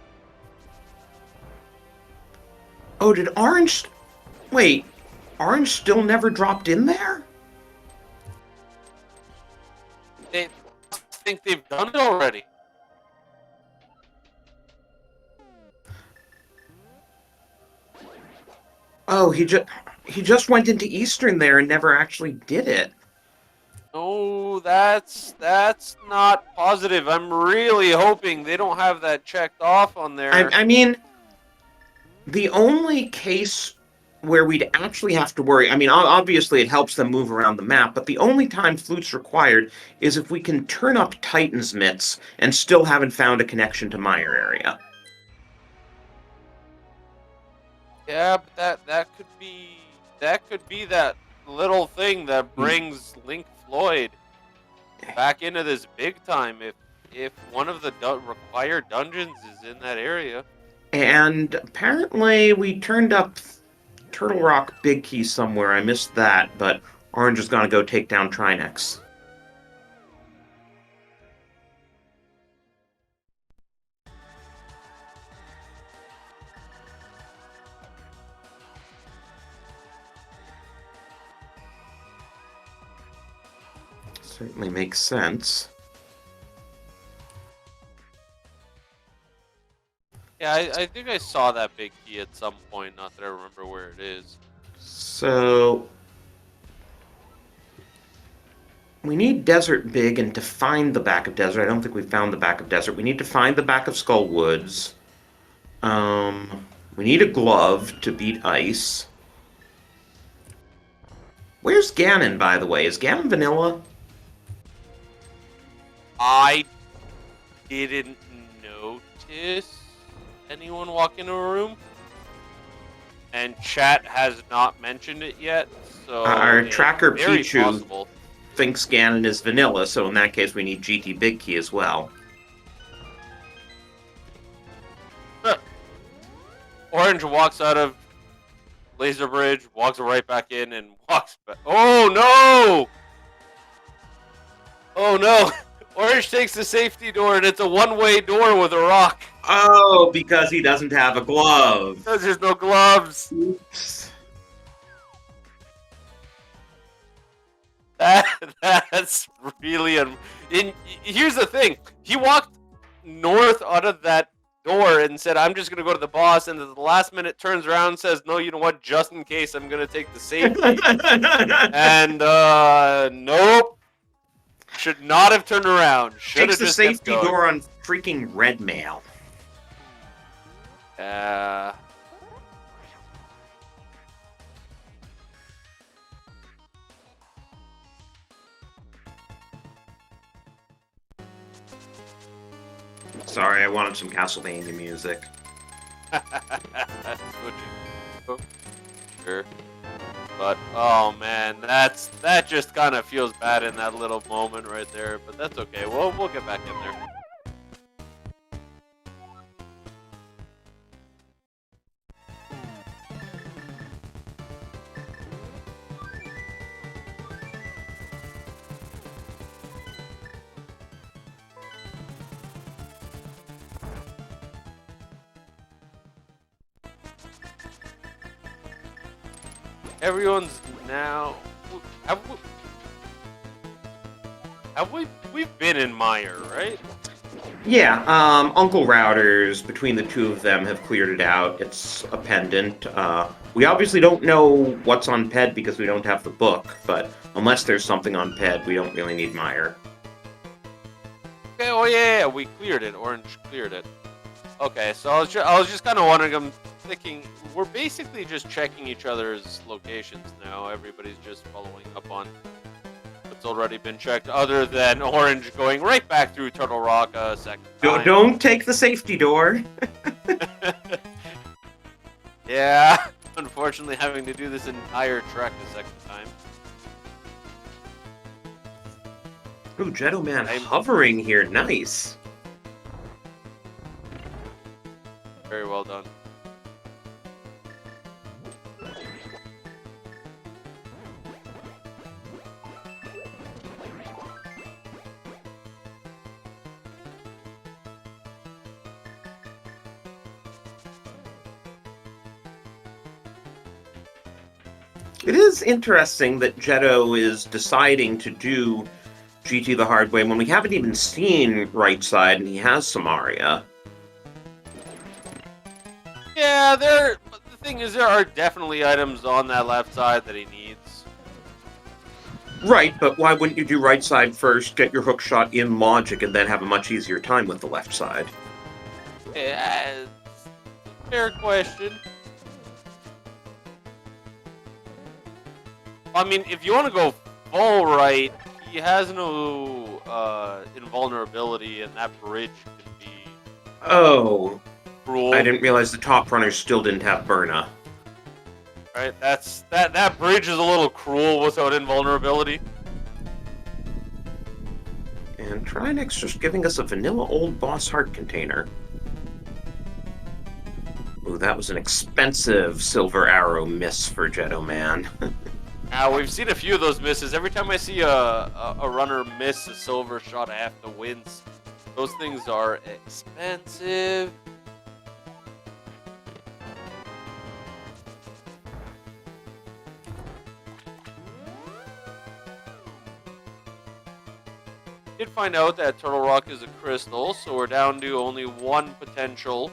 Oh, did Orange... Wait, Orange still never dropped in there? They think they've done it already. Oh, he just went into Eastern there and never actually did it. No, that's not positive. I'm really hoping they don't have that checked off on there. I mean, the only case where we'd actually have to worry, I mean, obviously it helps them move around the map, but the only time Flute's required is if we can turn up Titan's Mitts and still haven't found a connection to Meyer area. Yeah, but that could be that little thing that brings Link Floyd back into this big time if one of the required dungeons is in that area. And apparently we turned up Turtle Rock Big Key somewhere. I missed that, but Orange is gonna go take down Trinex. Certainly makes sense. Yeah, I think I saw that big key at some point, not that I remember where it is. So we need Desert Big, and to find the back of Desert, I don't think we found the back of Desert. We need to find the back of Skull Woods. We need a glove to beat Ice. Where's Ganon, by the way? Is Ganon vanilla? I didn't notice anyone walk into a room, and chat has not mentioned it yet. So Our tracker very Pichu possible. thinks Ganon is vanilla, so in that case we need GT Big Key as well. Orange walks out of Laser Bridge, walks right back in, and walks back. Oh no! Oh no! Orange takes the safety door, and it's a one-way door with a rock. Oh, because he doesn't have a glove. Because there's no gloves. Oops. That's really here's the thing. He walked north out of that door and said, I'm just going to go to the boss, and at the last minute turns around and says, no, you know what, just in case, I'm going to take the safety. And nope, should not have turned around. Should Takes have the just safety kept going. door on freaking red mail. Sorry, I wanted some Castlevania music. Sure. But oh man, that just kind of feels bad in that little moment right there. But that's okay. We'll get back in there. Everyone's now. We've been in Meyer, right? Yeah, Uncle Routers, between the two of them, have cleared it out. It's a pendant. We obviously don't know what's on PED because we don't have the book, but unless there's something on PED, we don't really need Meyer. Okay, oh yeah, we cleared it. Orange cleared it. Okay, so I was just kind of wondering, I'm thinking, we're basically just checking each other's locations now. Everybody's just following up on what's already been checked, other than Orange going right back through Turtle Rock a second time. Don't take the safety door. Yeah, unfortunately having to do this entire trek the second time. Ooh, Jetto Man hovering here, nice. Very well done. It is interesting that Jetto is deciding to do GT the hard way when we haven't even seen right side and he has Samaria. Yeah, but the thing is, there are definitely items on that left side that he needs. Right, but why wouldn't you do right side first, get your hook shot in logic, and then have a much easier time with the left side? Yeah, fair question. I mean, if you want to go full right, he has no invulnerability, and that bridge can be Oh, cruel. I didn't realize the top runners still didn't have Burna. Right, that bridge is a little cruel without invulnerability. And Trinix just giving us a vanilla old boss heart container. Ooh, that was an expensive silver arrow miss for Jetto Man. Now, we've seen a few of those misses. Every time I see a runner miss a silver shot, I have to wince. Those things are expensive. Did find out that Turtle Rock is a crystal, so we're down to only one potential.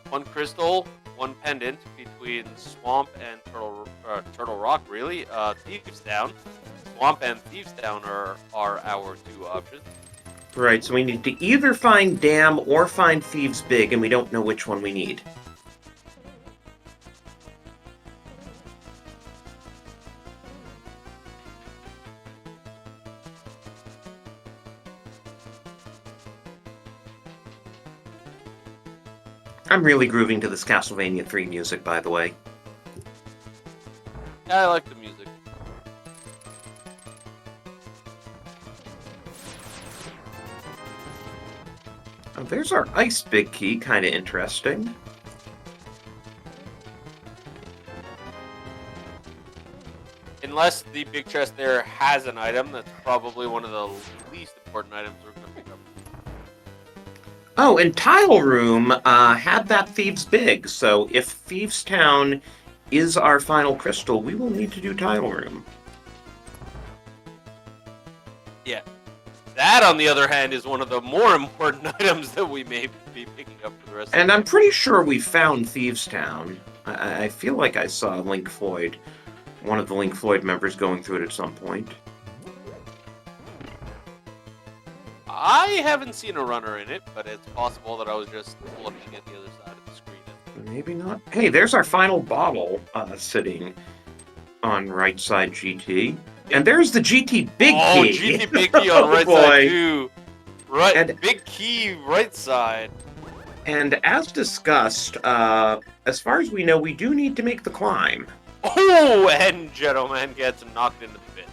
One crystal, one pendant between Swamp and Turtle Rock, really. Thieves Down. Swamp and Thieves Down are our two options. Right, so we need to either find Dam or find Thieves Big, and we don't know which one we need. I'm really grooving to this Castlevania 3 music, by the way. Yeah, I like the music. Oh, there's our Ice Big Key, kind of interesting. Unless the big chest there has an item, that's probably one of the least important items we're going to pick up. Oh, and Tile Room had that Thieves Big, so if Thieves Town is our final crystal, we will need to do Tile Room. Yeah. That, on the other hand, is one of the more important items that we may be picking up for the rest of the And I'm pretty sure we found Thieves Town. I feel like I saw Link Floyd, one of the Link Floyd members, going through it at some point. I haven't seen a runner in it, but it's possible that I was just looking at the other side of the screen. Maybe not. Hey, there's our final bottle sitting on right side GT. And there's the GT Big Key. Oh, GT Big Key on right side too. Right, and, Big Key right side. And as discussed, as far as we know, we do need to make the climb. Oh, and Jetto Man gets knocked into the pit.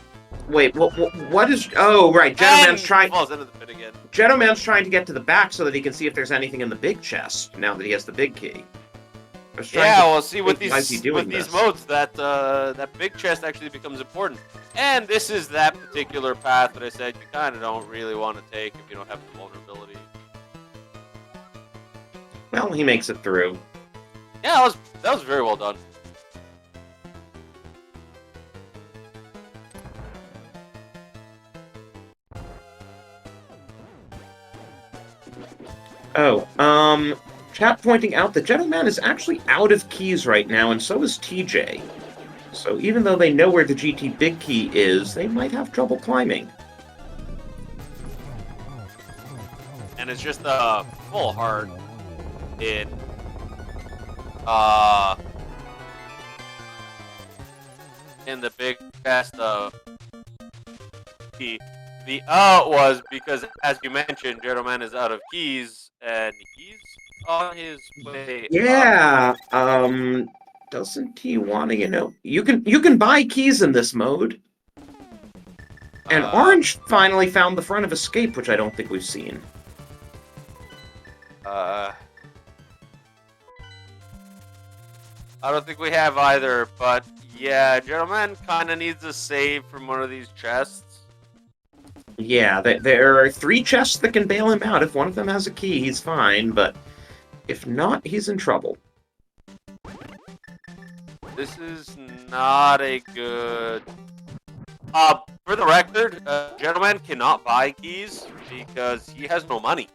Wait, what is... Oh, right, Jetto Man's trying... falls into the pit again. Jetto Man's trying to get to the back so that he can see if there's anything in the big chest, now that he has the big key. Yeah, well, see, with these modes, that big chest actually becomes important. And this is that particular path that I said you kind of don't really want to take if you don't have the vulnerability. Well, he makes it through. Yeah, that was very well done. Oh, chat pointing out that Jetto Man is actually out of keys right now, and so is TJ. So even though they know where the GT Big Key is, they might have trouble climbing. And it's just a full heart in the big chest of key. The was because, as you mentioned, Jetto Man is out of keys, and he's on his way. Yeah, doesn't he want to, you can buy keys in this mode. And Orange finally found the front of Escape, which I don't think we've seen. I don't think we have either, but yeah, Jetto Man kind of needs a save from one of these chests. Yeah, there are 3 chests that can bail him out. If one of them has a key, he's fine, but if not, he's in trouble. This is not a good... for the record, gentleman cannot buy keys because he has no money.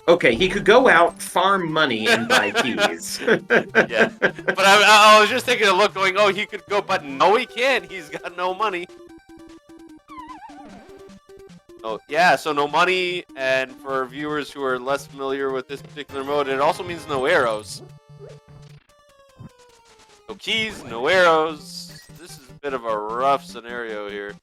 Okay, he could go out, farm money, and buy keys. Yeah, but I was just taking a look going, oh, he could go, but no, he can't. He's got no money. Oh, yeah, so no money, and for viewers who are less familiar with this particular mode, it also means no arrows. No keys, no arrows. This is a bit of a rough scenario here.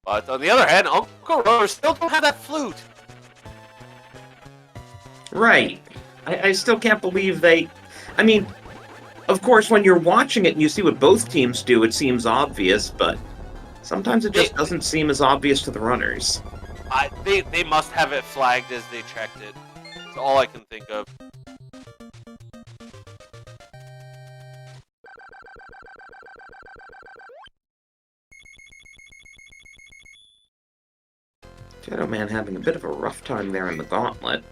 But on the other hand, Uncle Rover still don't have that flute. Right. I still can't believe they... I mean, of course, when you're watching it and you see what both teams do, it seems obvious, but sometimes it just doesn't seem as obvious to the runners. They must have it flagged as they checked it. That's all I can think of. Shadow Man having a bit of a rough time there in the gauntlet.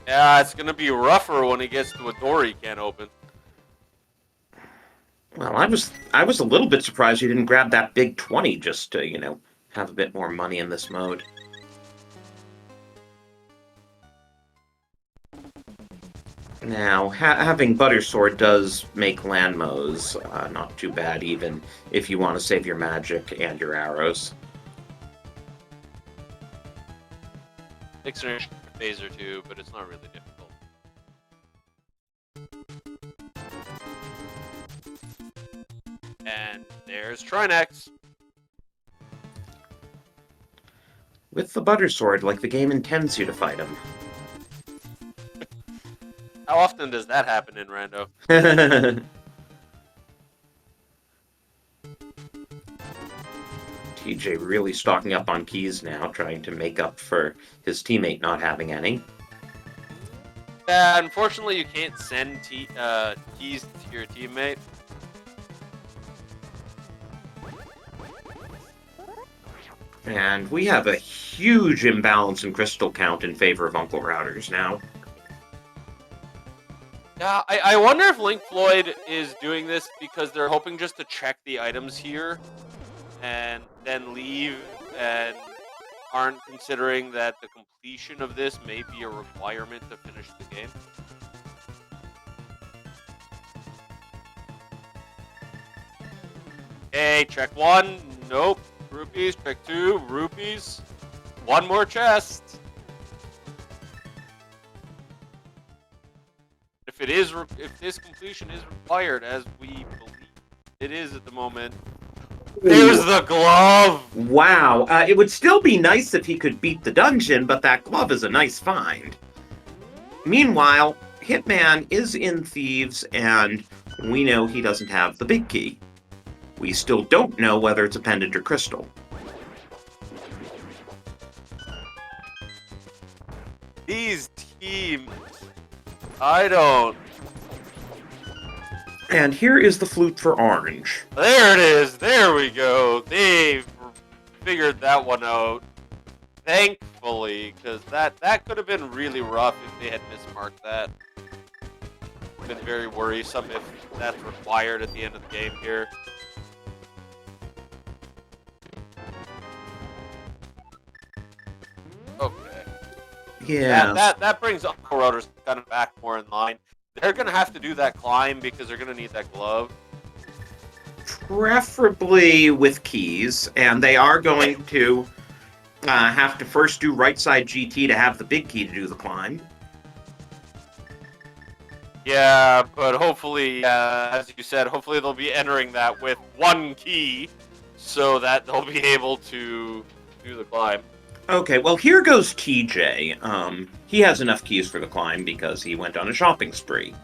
Yeah, it's gonna be rougher when he gets to a door he can't open. Well, I was a little bit surprised you didn't grab that big 20 just to, you know, have a bit more money in this mode. Now, having Butter Sword does make Landmos not too bad, even if you want to save your magic and your arrows. Takes an phase or two, but it's not really difficult. And there's Trinex. With the Butter Sword, like the game intends you to fight him. How often does that happen in Rando? TJ really stocking up on keys now, trying to make up for his teammate not having any. Yeah, unfortunately you can't send keys to your teammate. And we have a huge imbalance in crystal count in favor of Uncle Routers now. Yeah, I wonder if Link Floyd is doing this because they're hoping just to check the items here and then leave and aren't considering that the completion of this may be a requirement to finish the game. Okay, check one. Nope. Rupees. Check two. Rupees. One more chest. If this completion is required, as we believe it is at the moment, there's the glove! Wow, it would still be nice if he could beat the dungeon, but that glove is a nice find. Meanwhile, Hitman is in Thieves, and we know he doesn't have the big key. We still don't know whether it's a pendant or crystal. These teams... I don't... And here is the flute for Orange. There it is! There we go! They've figured that one out. Thankfully, because that could have been really rough if they had mismarked that. Been very worrisome if that's required at the end of the game here. Okay. Yeah. That brings Uncle Routers kind of back more in line. They're going to have to do that climb because they're going to need that glove. Preferably with keys, and they are going to have to first do right side GT to have the big key to do the climb. Yeah, but hopefully, as you said, hopefully they'll be entering that with one key so that they'll be able to do the climb. Okay, well, here goes TJ. He has enough keys for the climb because he went on a shopping spree.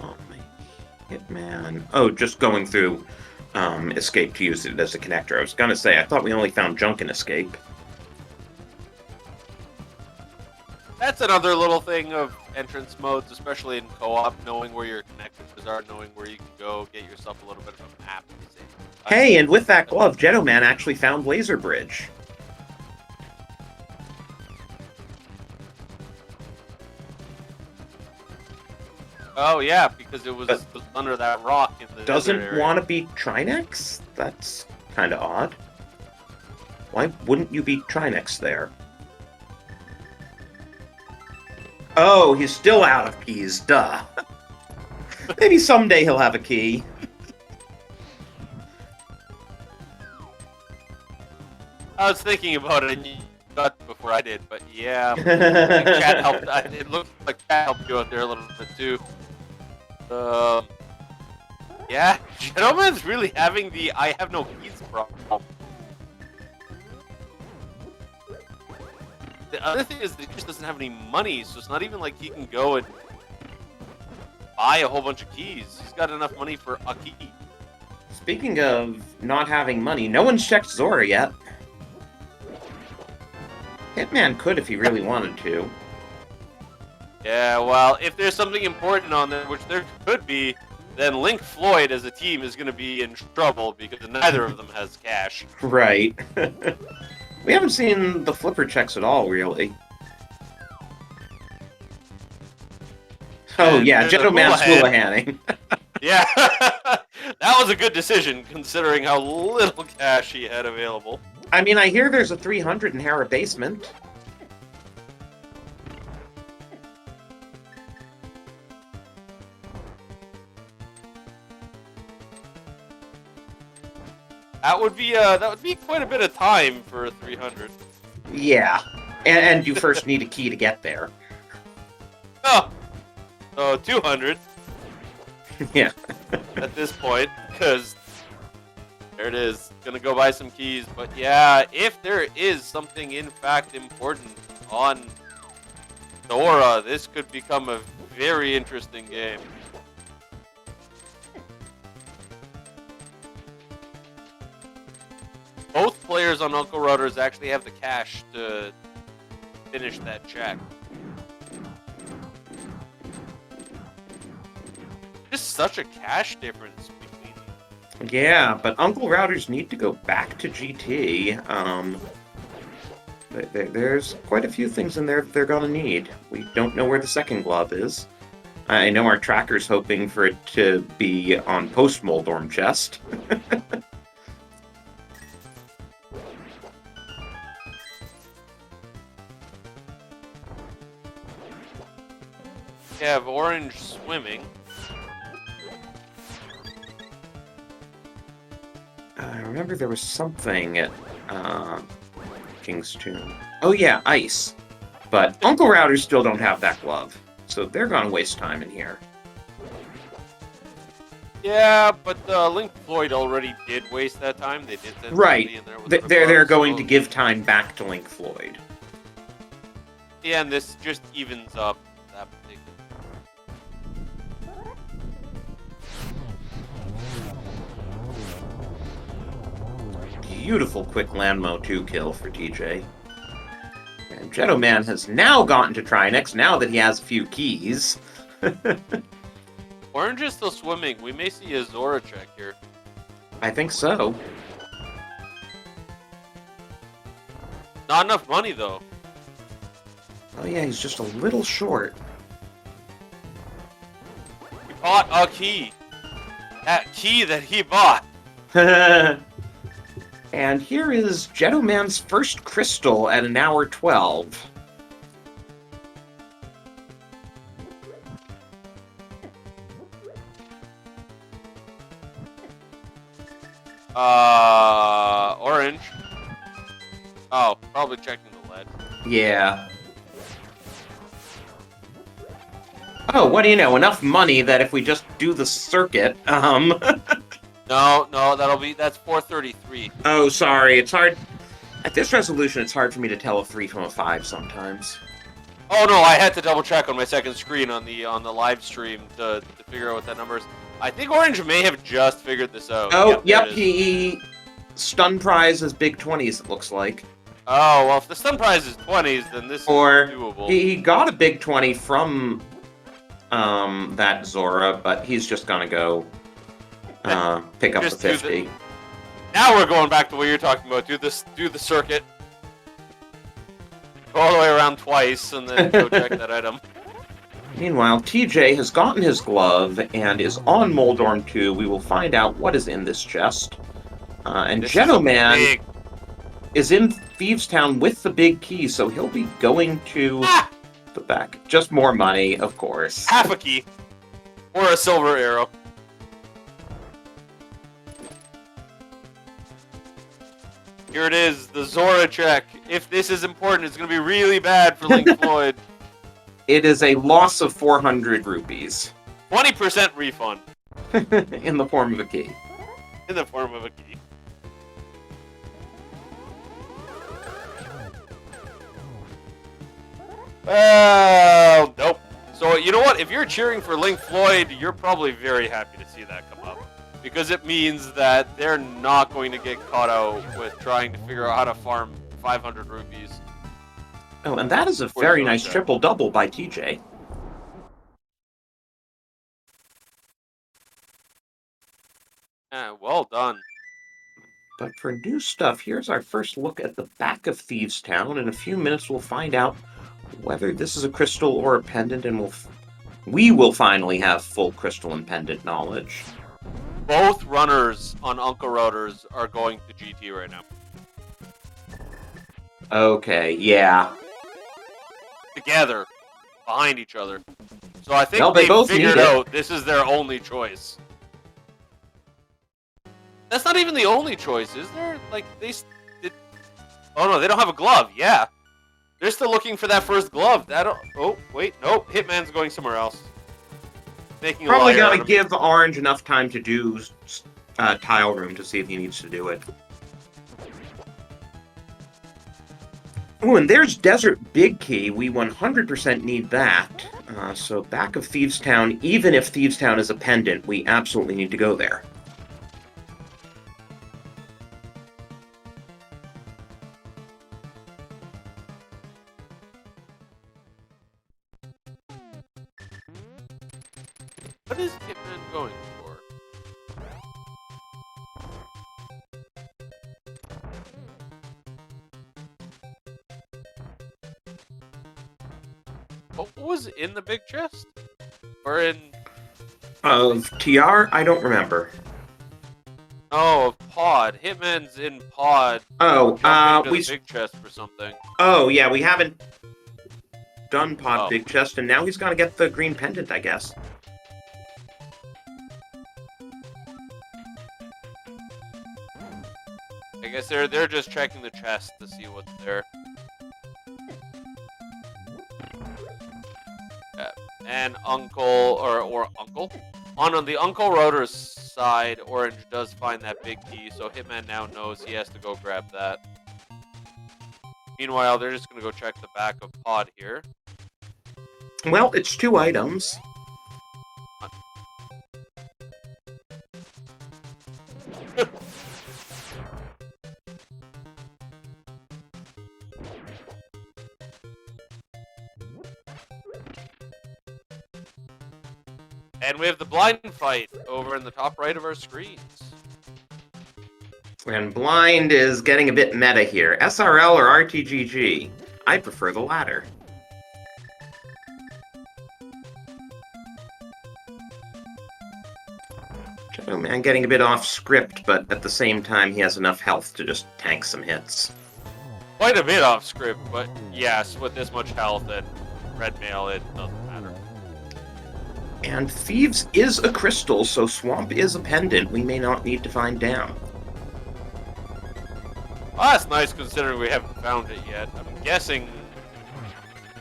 Oh, my Hitman. Oh, just going through Escape to use it as a connector. I was gonna say, I thought we only found junk in Escape. That's another little thing of entrance modes, especially in co-op, knowing where your connections are, knowing where you can go, get yourself a little bit of a map. Hey, and with that glove, Gentleman actually found Laser Bridge. Oh yeah, because it was under that rock in the Doesn't desert area. want to beat Trinex? That's kind of odd. Why wouldn't you beat Trinex there? Oh, he's still out of keys, duh. Maybe someday he'll have a key. I was thinking about it, and you got before I did, but yeah, I think chat helped. It looked like chat helped you out there a little bit too. Yeah, Gentleman's really having the I have no keys problem. The other thing is that he just doesn't have any money, so it's not even like he can go and buy a whole bunch of keys. He's got enough money for a key. Speaking of not having money, no one's checked Zora yet. Hitman could if he really wanted to. Yeah, well, if there's something important on there, which there could be, then Link Floyd as a team is going to be in trouble because neither of them has cash. Right. We haven't seen the flipper checks at all, really. Oh, And yeah, there's a Gentleman's Houlihan. Houlihaning. Yeah, that was a good decision considering how little cash he had available. I mean, I hear there's a 300 in Harrow Basement. That would be quite a bit of time for a 300. Yeah, and you first need a key to get there. Oh, so 200 Yeah. at this point, because there it is. Gonna go buy some keys, but yeah, if there is something in fact important on Dora, this could become a very interesting game. Both players on Uncle Rudders actually have the cash to finish that check. Just such a cash difference between them. Yeah, but Uncle Routers need to go back to GT. There's quite a few things in there that they're gonna need. We don't know where the second glove is. I know our tracker's hoping for it to be on post Moldorm chest. We have Orange swimming. I remember there was something at King's Tomb. Oh yeah, ice. But Uncle Routers still don't have that glove, so they're gonna waste time in here. Yeah, but Link Floyd already did waste that time. They did send Right. somebody in there with They're a going glove, to so- give time back to Link Floyd. Yeah, and this just evens up that particular. Beautiful quick Landmo 2 kill for TJ. And Gentleman has now gotten to Trinex now that he has a few keys. Orange is still swimming. We may see a Zora check here. I think so. Not enough money though. Oh yeah, he's just a little short. He bought a key. That key that he bought. And here is Gentleman's first crystal at an hour 12. Orange. Oh, probably checking the lead. Yeah. Oh, what do you know? Enough money that if we just do the circuit, No, that's 433. Oh, sorry. It's hard. At this resolution, it's hard for me to tell a 3 from a 5 sometimes. Oh no, I had to double check on my second screen on the live stream to figure out what that number is. I think Orange may have just figured this out. Oh, yep, there it is. he stun prize is big 20s, it looks like. Oh, well, if the stun prize is 20s, then this is Or doable. he got a big 20 from that Zora, but he's just gonna go pick up the Just do 50. Now we're going back to what you're talking about. Do the circuit. Go all the way around twice, and then go check that item. Meanwhile, TJ has gotten his glove and is on Moldorm 2. We will find out what is in this chest. And Gentleman is in Thieves Town with the big key, so he'll be going to the back. Just more money, of course. Half a key. Or a silver arrow. Here it is, the Zora check. If this is important, it's going to be really bad for Link Floyd. It is a loss of 400 rupees. 20% refund. In the form of a key. In the form of a key. Well, nope. So, you know what? If you're cheering for Link Floyd, you're probably very happy to see that come up. Because it means that they're not going to get caught out with trying to figure out how to farm 500 rupees. Oh, and that is a very nice triple-double by TJ. Yeah, well done. But for new stuff, here's our first look at the back of Thieves Town. In a few minutes, we'll find out whether this is a crystal or a pendant, and we will finally have full crystal and pendant knowledge. Both runners on Uncle Routers are going to GT right now. Okay, yeah. Together, behind each other. So I think well, they both figured out this is their only choice. That's not even the only choice, is there? Like, oh no, they don't have a glove, yeah. They're still looking for that first glove. Oh, wait, nope. Hitman's going somewhere else. Making Probably gotta give Orange enough time to do Tile Room to see if he needs to do it. Oh, and there's Desert Big Key. We 100% need that. So back of Thieves Town, even if Thieves Town is a pendant, we absolutely need to go there. What is Hitman going for? What was in the big chest? Or in... Of TR? I don't remember. Oh, of Pod. Hitman's in Pod. Oh, we... big chest for something. Oh, yeah, we haven't done Pod Big Chest, and now he's gonna get the green pendant, I guess. I guess they're just checking the chest to see what's there. Yeah. And Uncle or Uncle? On the Uncle Rotor's side, Orange does find that big key, so Hitman now knows he has to go grab that. Meanwhile, they're just gonna go check the back of Pod here. Well, it's 2 items. And we have the blind fight over in the top right of our screens. And blind is getting a bit meta here. SRL or RTGG? I prefer the latter. Shadow Man getting a bit off script, but at the same time he has enough health to just tank some hits. Quite a bit off script, but yes, with this much health and red mail, it doesn't matter. And Thieves is a crystal, so Swamp is a pendant we may not need to find down. Well, that's nice considering we haven't found it yet. I'm guessing...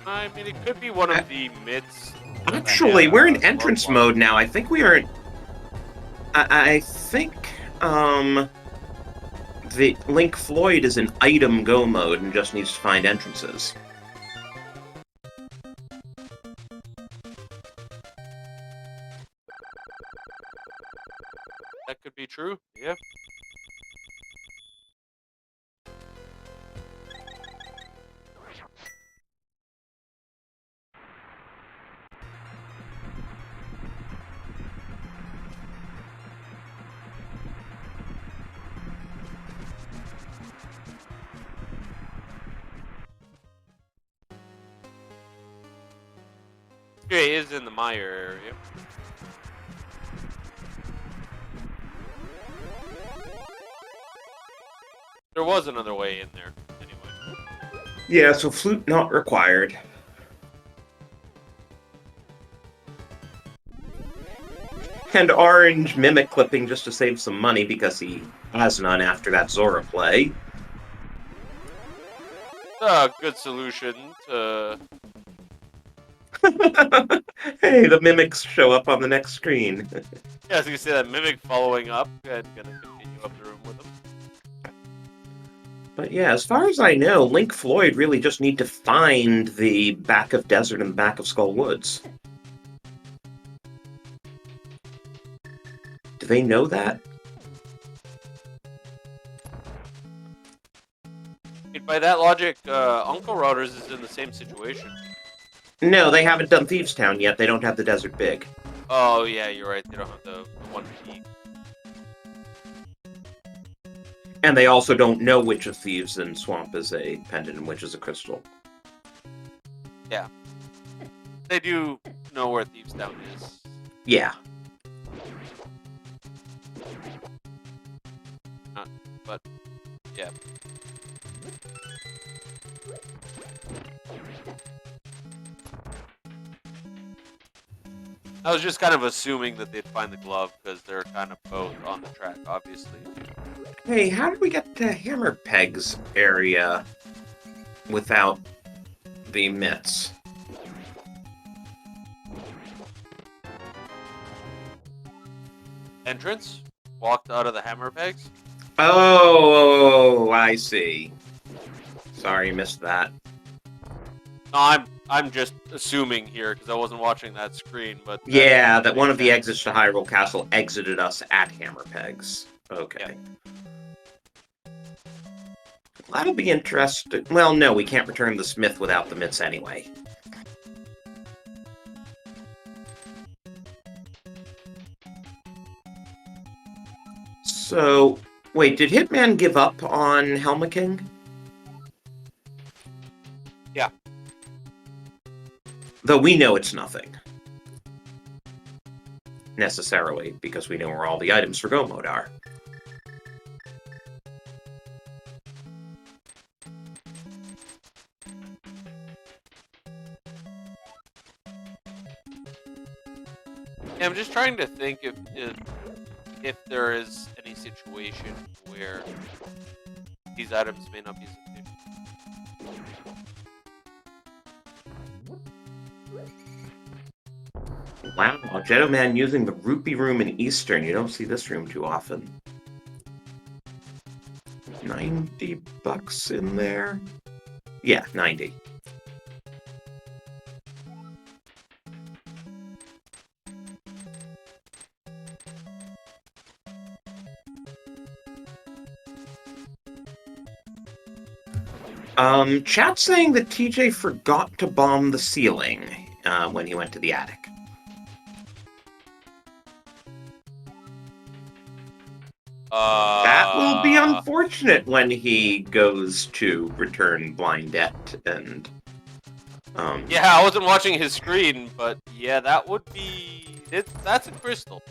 I mean, it could be one of the mids. Actually, we're in entrance mode now. I think we are... I think, the Link Floyd is in item go mode and just needs to find entrances. That could be true, yeah. TJ is in the Meyer area. There was another way in there, anyway. Yeah, so flute not required. And orange mimic clipping just to save some money because he has none after that Zora play. A good solution to... Hey, the mimics show up on the next screen. Yeah, I was going to say that Mimic following up and going to continue up the room with him. But yeah, as far as I know, Link Floyd really just need to find the back of Desert and the back of Skull Woods. Do they know that? By that logic, Uncle Routers is in the same situation. No, they haven't done Thieves Town yet. They don't have the Desert Big. Oh, yeah, you're right. They don't have the one peak. And they also don't know which of Thieves and Swamp is a pendant and which is a crystal. Yeah. They do know where Thieves Town is. Yeah. But, yeah. I was just kind of assuming that they'd find the glove because they're kind of both on the track, obviously. Hey, how did we get to Hammer Peg's area without the mitts? Entrance? Walked out of the hammer pegs? Oh, I see. Sorry, missed that. No, I'm just assuming here because I wasn't watching that screen, but Yeah, that one of the exits to Hyrule Castle exited us at Hammer Pegs. Okay. Yeah. That'll be interesting. Well, no, we can't return the Smith without the mitts anyway. So, wait, did Hitman give up on Helma King? Yeah. Though we know it's nothing. Necessarily, because we know where all the items for Go Mode are. Yeah, I'm just trying to think if there is any situation where these items may not be sufficient. Wow, Jetto Man using the Rupee Room in Eastern. You don't see this room too often. 90 bucks in there? Yeah, 90. Chat's saying that TJ forgot to bomb the ceiling when he went to the attic. That will be unfortunate when he goes to return Blindet and... Yeah, I wasn't watching his screen, but yeah, that would be... That's a crystal.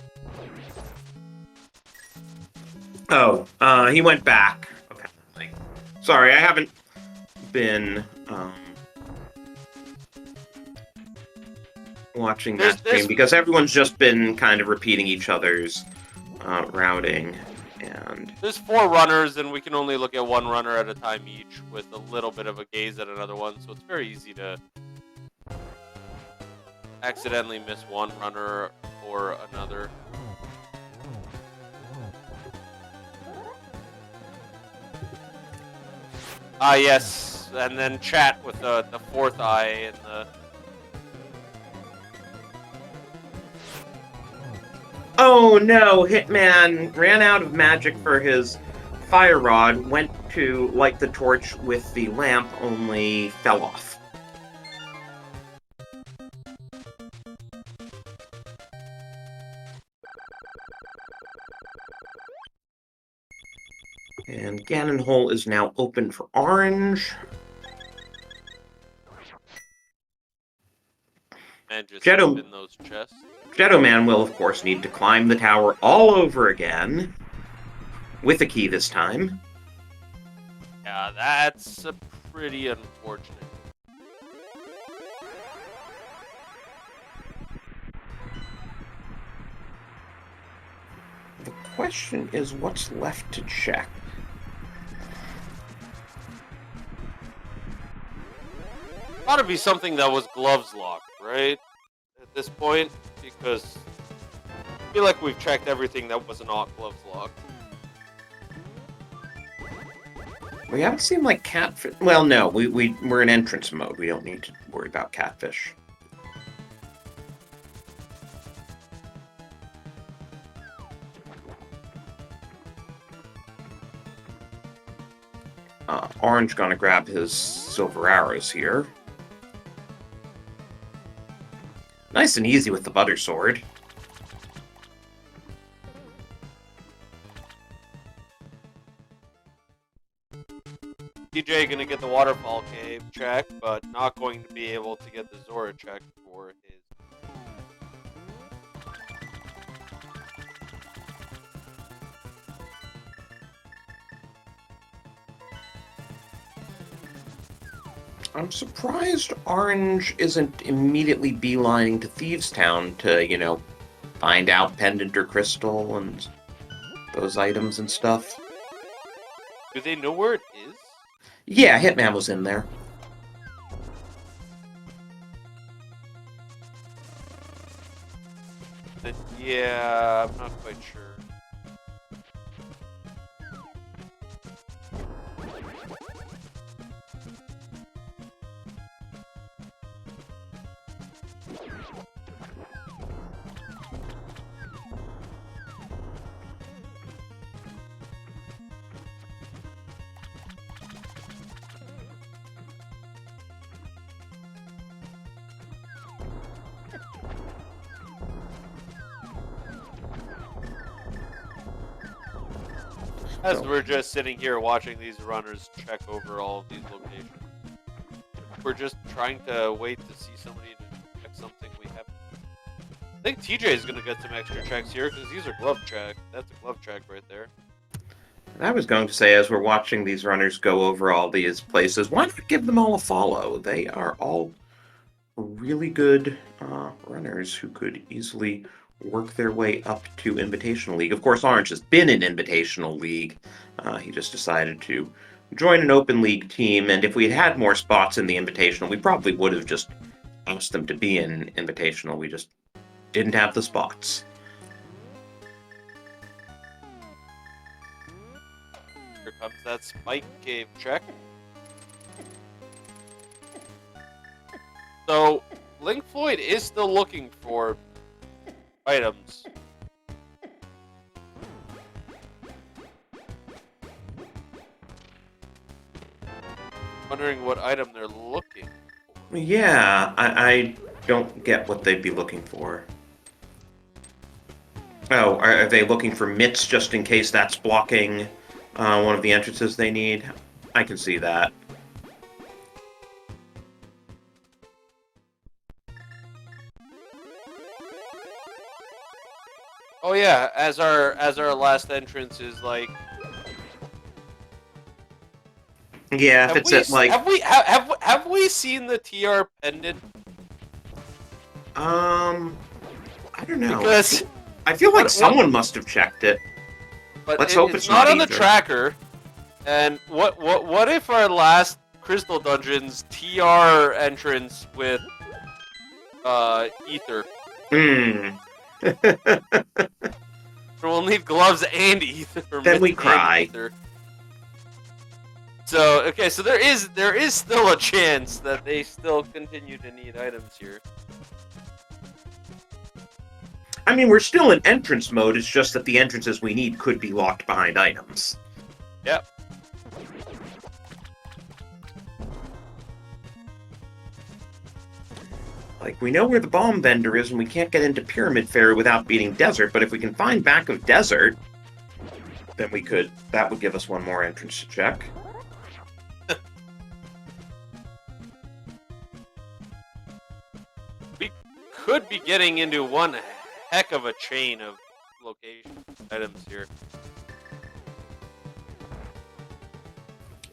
Oh, he went back. Okay. Sorry, I haven't been watching that stream because everyone's just been kind of repeating each other's routing. And there's 4 runners, and we can only look at 1 runner at a time each with a little bit of a gaze at another one, so it's very easy to accidentally miss one runner or another. Ah, yes, and then chat with the 4th eye and the... Oh no, Hitman ran out of magic for his fire rod, went to light the torch with the lamp, only fell off. And Ganon Hole is now open for orange. And just Shadow, open those chests. Shadow Man will, of course, need to climb the tower all over again. With a key this time. Yeah, that's pretty unfortunate. The question is, what's left to check? Gotta be something that was gloves locked, right? At this point, because I feel like we've checked everything that was not gloves locked. We haven't seen, like, catfish. Well, no, we're in entrance mode. We don't need to worry about catfish. Orange gonna grab his silver arrows here. Nice and easy with the butter sword. DJ gonna get the waterfall cave check, but not going to be able to get the Zora check for his. I'm surprised Orange isn't immediately beelining to Thieves Town to, you know, find out Pendant or Crystal and those items and stuff. Do they know where it is? Yeah, Hitman was in there. Yeah, I'm not quite sure. As we're just sitting here watching these runners check over all of these locations. We're just trying to wait to see somebody to check something we haven't. I think TJ is going to get some extra checks here because these are glove check. That's a glove check right there. I was going to say, as we're watching these runners go over all these places, why not give them all a follow? They are all really good runners who could easily work their way up to Invitational League. Of course, Orange has been in Invitational League. He just decided to join an Open League team, and if we had had more spots in the Invitational, we probably would have just asked them to be in Invitational. We just didn't have the spots. Here comes that spike cave check. So, Link Floyd is still looking for items. Wondering what item they're looking for. Yeah, I don't get what they'd be looking for. Oh, are they looking for mitts just in case that's blocking one of the entrances they need? I can see that. Oh yeah, as our last entrance is like. Yeah, if it's at like. Have we seen the TR pendant? I don't know. Because I feel like someone must have checked it. But let's hope it's not on the tracker. And what if our last Crystal Dungeons TR entrance with Ether? We'll need gloves and Ether. Then we cry. Ether. So okay, so there is still a chance that they still continue to need items here. I mean, we're still in entrance mode. It's just that the entrances we need could be locked behind items. Yep. Like, we know where the bomb vendor is, and we can't get into Pyramid Fair without beating Desert, but if we can find back of Desert, then we could. That would give us one more entrance to check. could be getting into one heck of a chain of location items here.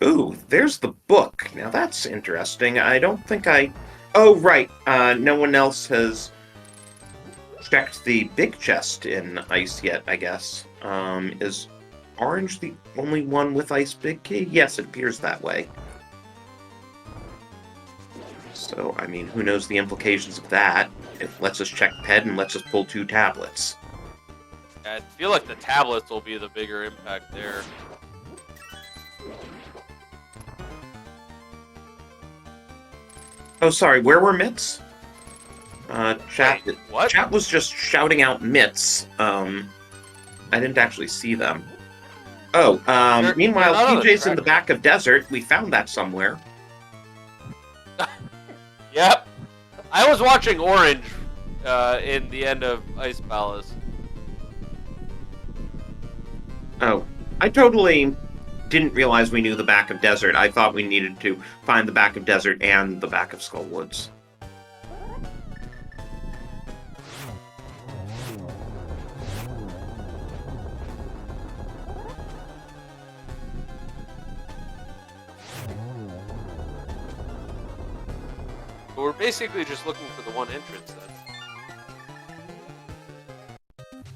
Ooh, there's the book. Now that's interesting. I don't think I... Oh, right. No one else has checked the big chest in ice yet, I guess. Is orange the only one with ice big key? Yes, it appears that way. So, I mean, who knows the implications of that? It lets us check PED and lets us pull 2 tablets. I feel like the tablets will be the bigger impact there. Oh, sorry, where were mitts? Chat, Wait, what? Chat was just shouting out mitts. I didn't actually see them. Oh, meanwhile, they're not on the TJ's in the track. back of desert. We found that somewhere. Yep. I was watching Orange in the end of Ice Palace. Oh, I totally didn't realize we knew the back of desert. I thought we needed to find the back of desert and the back of Skull Woods. But we're basically just looking for the one entrance then.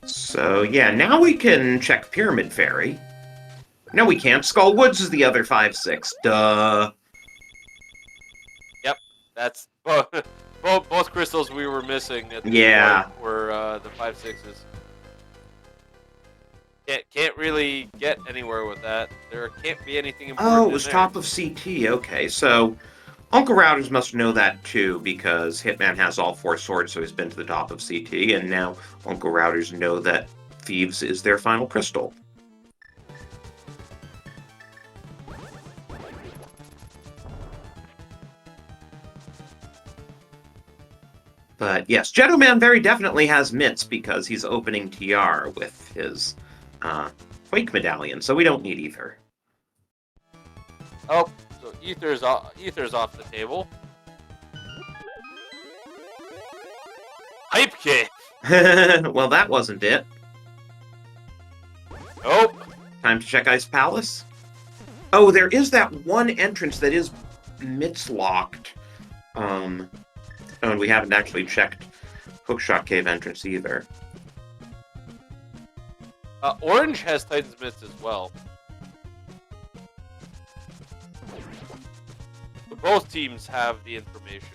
So, yeah, now we can check Pyramid Fairy. No, we can't. Skull Woods is the other 5-6. Duh. Yep, that's both crystals we were missing at the point were the 5-6s. Can't really get anywhere with that. There can't be anything important. Oh, it was top of CT. Okay, so Uncle Routers must know that too, because Hitman has all 4 swords, so he's been to the top of CT, and now Uncle Routers know that Thieves is their final crystal. But yes, Gentleman very definitely has mitts because he's opening TR with his Quake medallion, so we don't need either. Oh, so Ether's off the table. Hype kick. Well, that wasn't it. Nope. Time to check Ice Palace. Oh, there is that one entrance that is mitts locked. And we haven't actually checked Hookshot Cave entrance either. Orange has Titan's Mitts as well. So both teams have the information.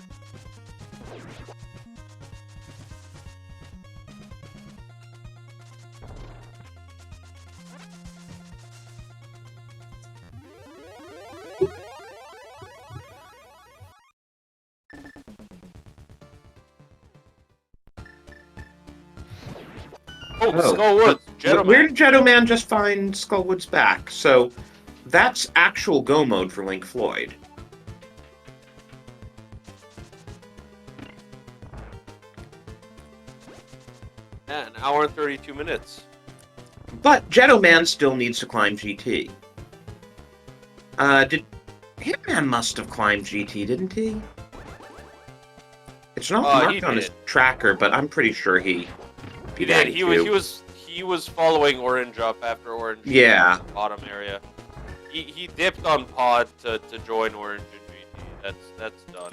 Oh, Skull Woods. Where did Gentleman just find Skullwood's back? So that's actual go mode for Link Floyd. Yeah, an hour and 32 minutes. But Gentleman still needs to climb GT. Hitman must have climbed GT, didn't he? It's not marked on his tracker, but I'm pretty sure he did. He was following Orange up after Orange. Yeah. Bottom area. He dipped on Pod to join Orange and GT. That's done.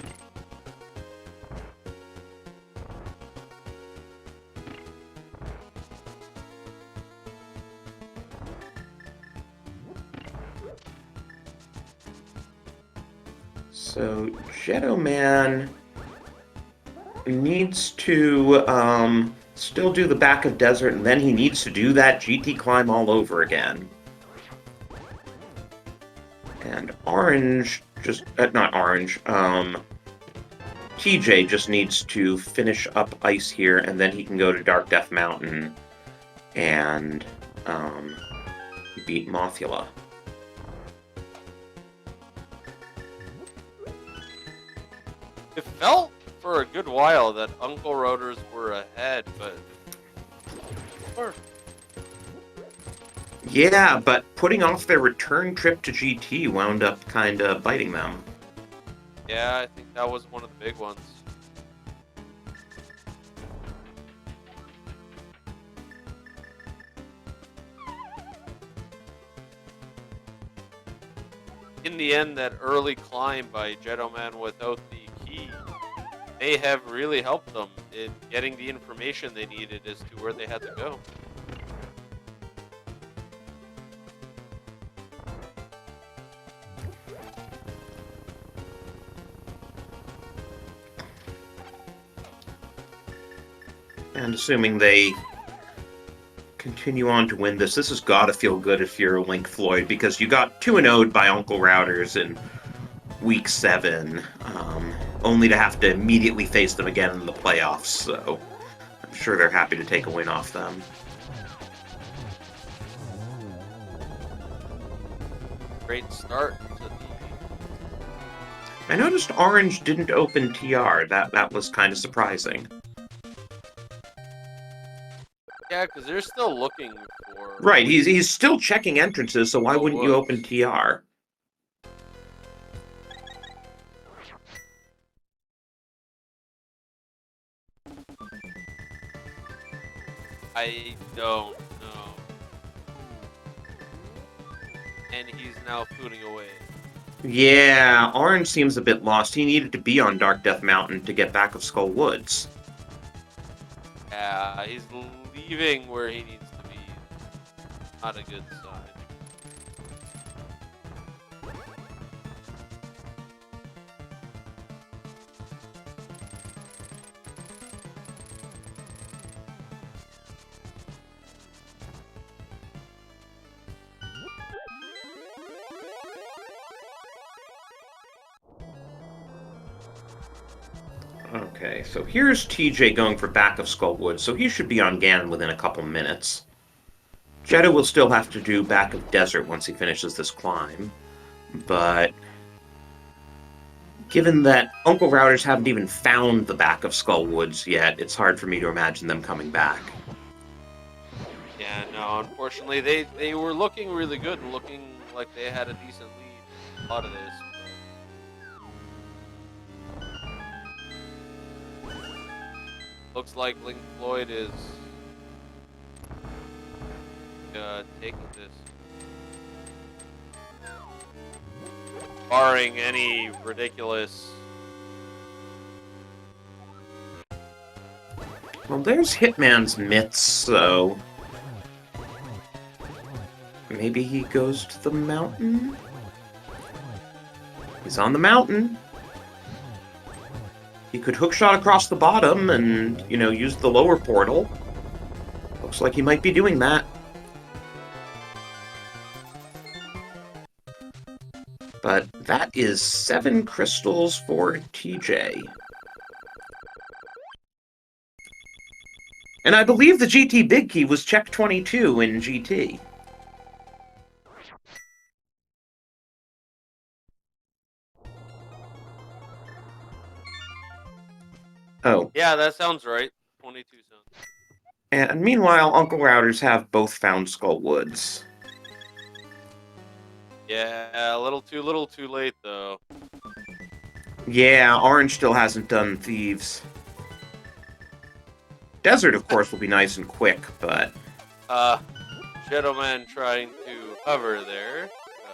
So Ghetto-Man needs to still do the back of desert, and then he needs to do that GT climb all over again. And Orange just not Orange. TJ just needs to finish up ice here, and then he can go to Dark Death Mountain and beat Mothula. It felt for a good while that Uncle Rotors were ahead, but yeah, but putting off their return trip to GT wound up kind of biting them. Yeah, I think that was one of the big ones. in the end, that early climb by Gentleman without the key, they have really helped them in getting the information they needed as to where they had to go. And assuming they continue on to win this has got to feel good if you're Link Floyd, because you got 2-0'd by Uncle Routers in Week 7, only to have to immediately face them again in the playoffs, so I'm sure they're happy to take a win off them. Great start to the... I noticed Orange didn't open TR. That was kind of surprising. Yeah, because they're still looking for... Right, he's still checking entrances, so why wouldn't you open TR? I don't know. And he's now footing away. Yeah, Orange seems a bit lost. He needed to be on Dark Death Mountain to get back of Skull Woods. Yeah, he's leaving where he needs to be. Not a good sign. Okay, so here's TJ going for back of Skullwood, so he should be on Ganon within a couple minutes. Jeddah will still have to do back of Desert once he finishes this climb, but given that Uncle Routers haven't even found the back of Skullwoods yet, it's hard for me to imagine them coming back. Yeah, no, unfortunately, they were looking really good and looking like they had a decent lead in a lot of this. Looks like Link Floyd is taking this. Barring any ridiculous... Well, there's Hitman's mitts, so... maybe he goes to the mountain? He's on the mountain. He could hookshot across the bottom and, you know, use the lower portal. Looks like he might be doing that. But that is 7 crystals for TJ. And I believe the GT Big Key was check 22 in GT. Oh. Yeah, that sounds right. 22 sounds. And meanwhile, Uncle Routers have both found Skull Woods. Yeah, a little too late, though. Yeah, Orange still hasn't done Thieves. Desert, of course, will be nice and quick, but... Gentleman trying to hover there.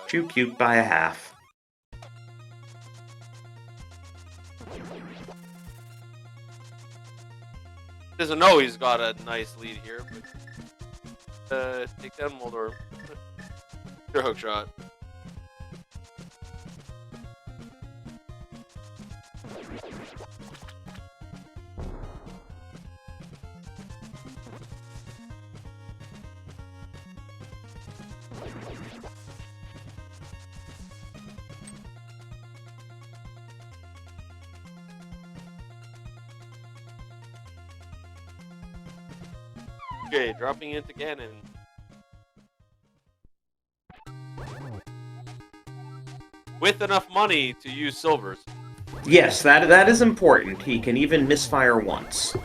Too cute by a half. Doesn't know he's got a nice lead here, but take that Moldor. Your hook shot. Okay, dropping into Ganon. With enough money to use silvers. Yes, that is important. He can even misfire once.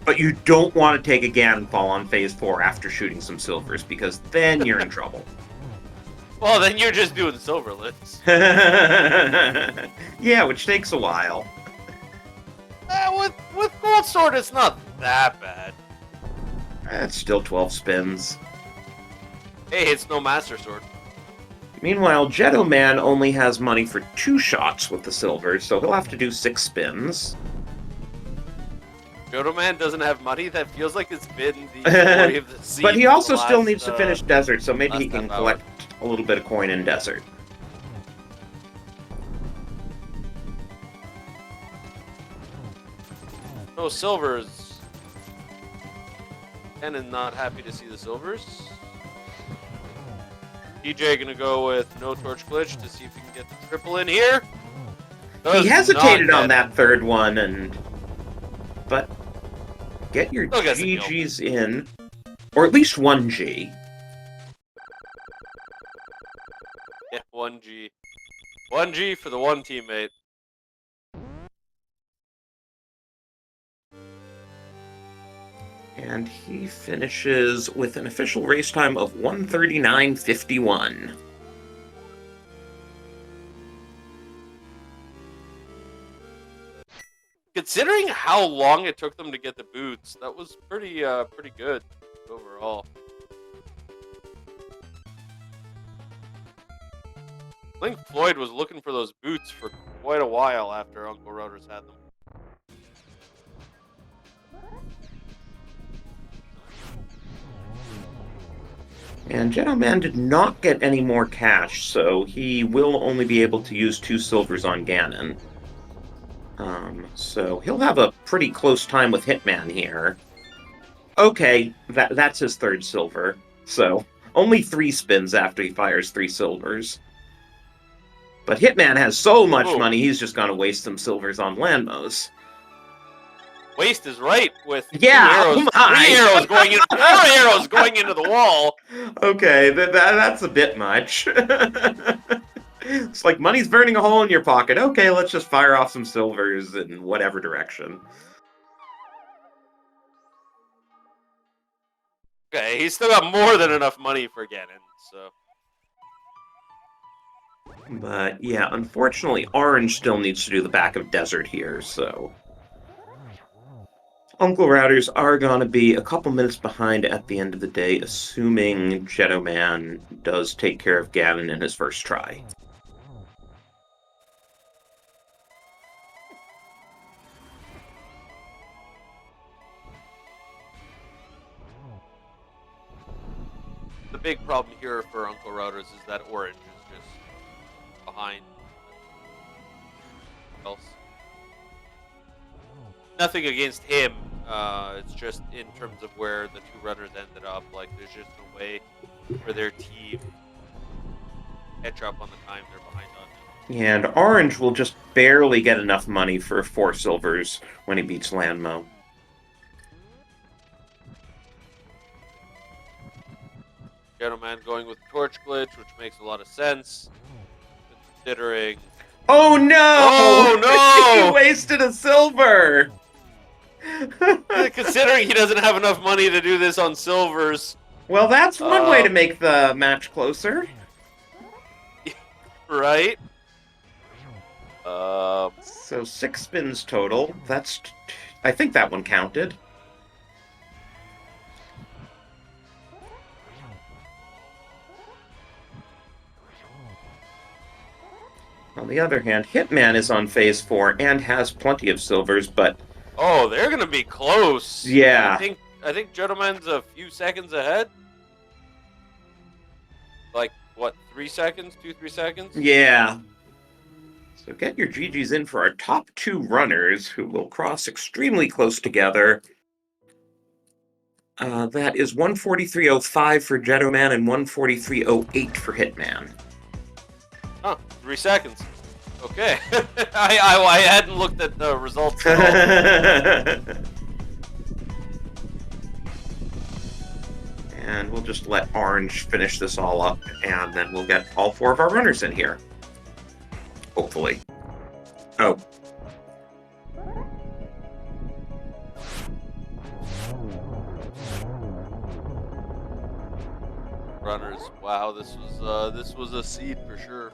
But you don't want to take a Ganon fall on Phase 4 after shooting some silvers, because then you're in trouble. Well, then you're just doing silverlets. Yeah, which takes a while. With Gold Sword, it's not that bad. It's still 12 spins. Hey, it's no Master Sword. Meanwhile, Jetto Man only has money for 2 shots with the silvers, so he'll have to do 6 spins. Jodo Man doesn't have money? That feels like it's been the story of the scene. But he for also the still last, needs to finish Desert, so maybe he last can half hour. collect a little bit of coin in Desert. No silvers. Ken is not happy to see the silvers. DJ gonna go with no torch glitch to see if he can get the triple in here. He hesitated on that third one, but get your GGs in, or at least 1G. Yeah, 1G. 1G for the one teammate. And he finishes with an official race time of 1:39:51. Considering how long it took them to get the boots, that was pretty good overall. I think Floyd was looking for those boots for quite a while after Uncle Rotors had them. And Gentleman did not get any more cash, so he will only be able to use 2 silvers on Ganon. So he'll have a pretty close time with Hitman here. Okay, that's his 3rd silver. So only 3 spins after he fires 3 silvers. But Hitman has so much money, he's just gonna waste some silvers on Landmos. Waste is right with 2 arrows, 3 arrows going in, 4 arrows going into the wall. Okay, that's a bit much. It's like money's burning a hole in your pocket. Okay, let's just fire off some silvers in whatever direction. Okay, he's still got more than enough money for Ganon, so. But yeah, unfortunately, Orange still needs to do the back of Desert here, so. Uncle Routers are going to be a couple minutes behind at the end of the day, assuming Jetto Man does take care of Ganon in his first try. The big problem here for Uncle Routers is that Orange is just behind else. Nothing against him. It's just in terms of where the 2 runners ended up. Like, there's just no way for their team to catch up on the time they're behind on. And Orange will just barely get enough money for 4 silvers when he beats Landmo. Gentleman going with Torch Glitch, which makes a lot of sense, considering... Oh no! Oh no! He wasted a silver! Considering he doesn't have enough money to do this on silvers. Well, that's one way to make the match closer. Right? So 6 spins total. That's... I think that one counted. On the other hand, Hitman is on phase 4 and has plenty of silvers, but... Oh, they're gonna be close. Yeah. I think Gentleman's a few seconds ahead. Like, what, 3 seconds? 2-3 seconds? Yeah. So get your GGs in for our top 2 runners, who will cross extremely close together. That is 1:43.05 for Jettoman and 1:43.08 for Hitman. Huh, 3 seconds. Okay. I hadn't looked at the results at all. And we'll just let Orange finish this all up, and then we'll get all 4 of our runners in here. Hopefully. Oh. Runners. Wow, this was a seed for sure.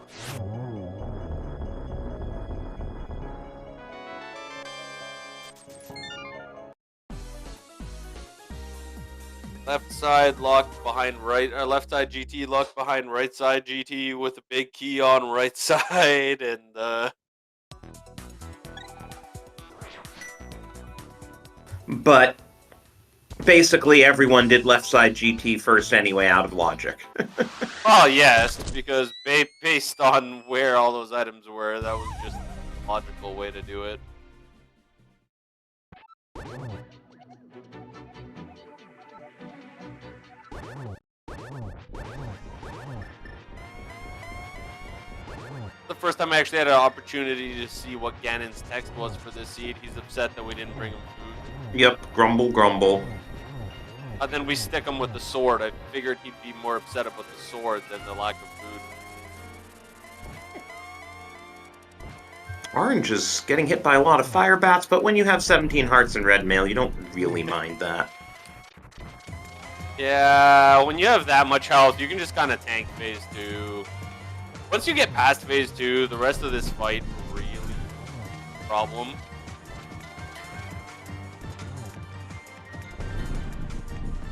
Left side locked behind right, or left side GT locked behind right side GT with a big key on right side, and But basically, everyone did left side GT first anyway, out of logic. well, yes, because based on where all those items were, that was just a logical way to do it. The first time I actually had an opportunity to see what Ganon's text was for this seed, he's upset that we didn't bring him food. Yep, grumble, grumble. And then we stick him with the sword. I figured he'd be more upset about the sword than the lack of food. Orange is getting hit by a lot of fire bats, but when you have 17 hearts and red mail, you don't really mind that. Yeah, when you have that much health, you can just kind of tank phase 2. Once you get past phase 2, the rest of this fight really a problem.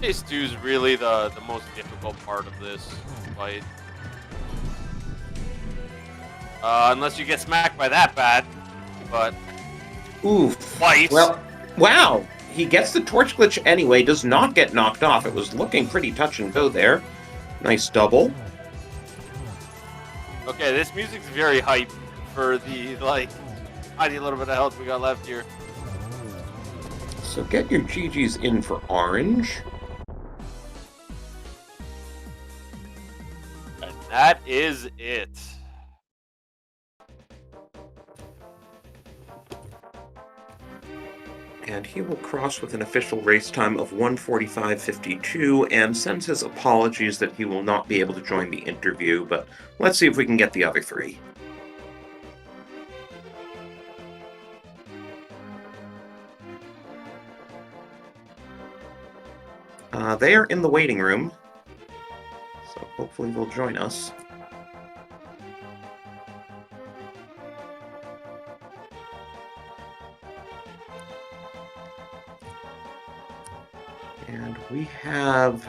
Phase 2 is really the most difficult part of this fight. Unless you get smacked by that bat, but... Oof. Twice. Well, wow! He gets the torch glitch anyway, does not get knocked off. It was looking pretty touch and go there. Nice double. Okay, this music's very hype for the, like, tiny little bit of health we got left here. So get your GGs in for Orange. And that is it. And he will cross with an official race time of 1:45.52 and sends his apologies that he will not be able to join the interview, but let's see if we can get the other three. They are in the waiting room, so hopefully they'll join us. And we have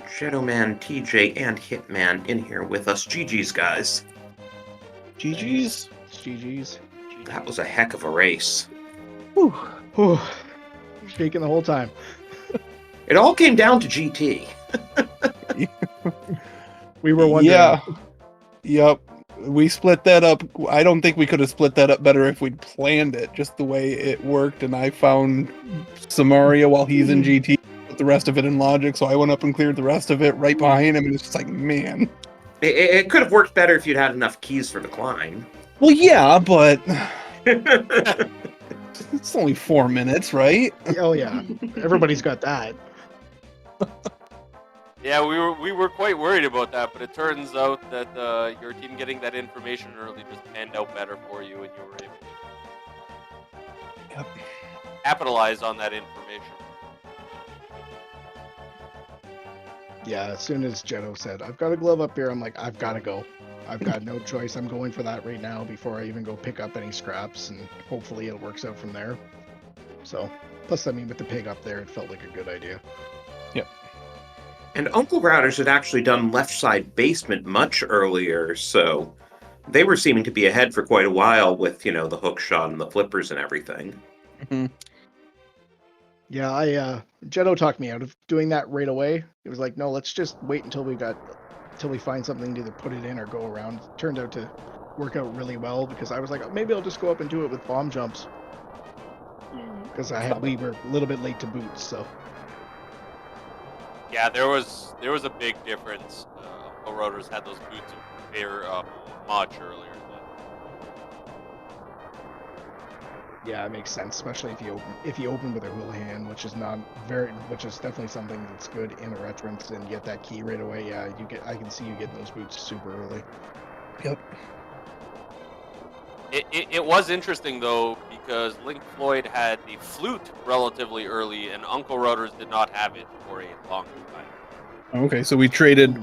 Shadowman, TJ, and Hitman in here with us. GG's, guys. GG's? GG's. That was a heck of a race. Whew. Whew. Shaking the whole time. It all came down to GT. We were wondering. Yeah. Yep. We split that up. I don't think we could have split that up better if we'd planned it, just the way it worked. And I found Samaria while he's in GT, with the rest of it in Logic. So I went up and cleared the rest of it right behind him. And it's just like, man. It could have worked better if you'd had enough keys for the climb. Well, yeah, but it's only 4 minutes, right? Oh yeah, everybody's got that. Yeah, we were quite worried about that, but it turns out that your team getting that information early just panned out better for you, and you were able to capitalize on that information. Yeah, as soon as Jeno said, I've got a glove up here, I'm like, I've got to go. I've got no choice. I'm going for that right now before I even go pick up any scraps, and hopefully it works out from there. So, plus, I mean, with the pig up there, it felt like a good idea. Yep. And Uncle Routers had actually done left side basement much earlier, so they were seeming to be ahead for quite a while with, you know, the hook shot and the flippers and everything. Mm-hmm. Yeah, Jeno talked me out of doing that right away. It was like, no, let's just wait until we find something to either put it in or go around. It turned out to work out really well because I was like, maybe I'll just go up and do it with bomb jumps. Because we were a little bit late to boot, so. Yeah, there was a big difference. Uncle Rotors had those boots very much earlier. Yeah, it makes sense, especially if you open with a Houlihan, which is definitely something that's good in a Retrance, and get that key right away. Yeah, I can see you getting those boots super early. Yep. It was interesting though, because Link Floyd had the flute relatively early, and Uncle Rotors did not have it for a long time. Okay, so we traded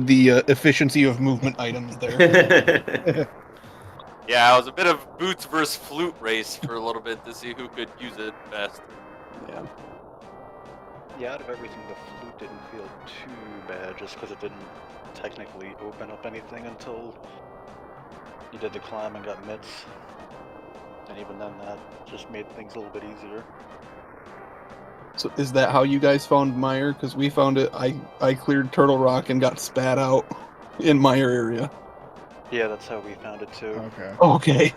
the efficiency of movement items there. Yeah, it was a bit of boots versus flute race for a little bit to see who could use it best. Yeah. Yeah, out of everything, the flute didn't feel too bad, just because it didn't technically open up anything until you did the climb and got mitts. And even then, that just made things a little bit easier. So is that how you guys found Mire? Because we found it. I cleared Turtle Rock and got spat out in Mire area. Yeah, that's how we found it too. Okay. Okay.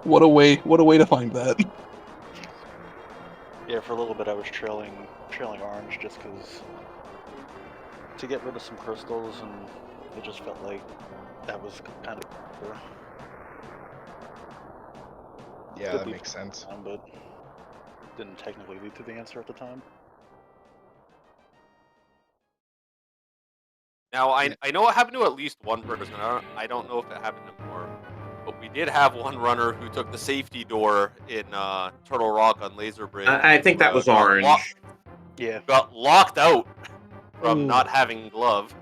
What a way to find that. Yeah, for a little bit I was trailing orange just because to get rid of some crystals, and it just felt like that was kind of Yeah, Could that be makes sense. but didn't technically lead to the answer at the time. Now, I know it happened to at least one person. I don't know if it happened to more. But we did have one runner who took the safety door in Turtle Rock on Laser Bridge. I think that was got orange. Yeah. got locked out from Ooh. not having glove.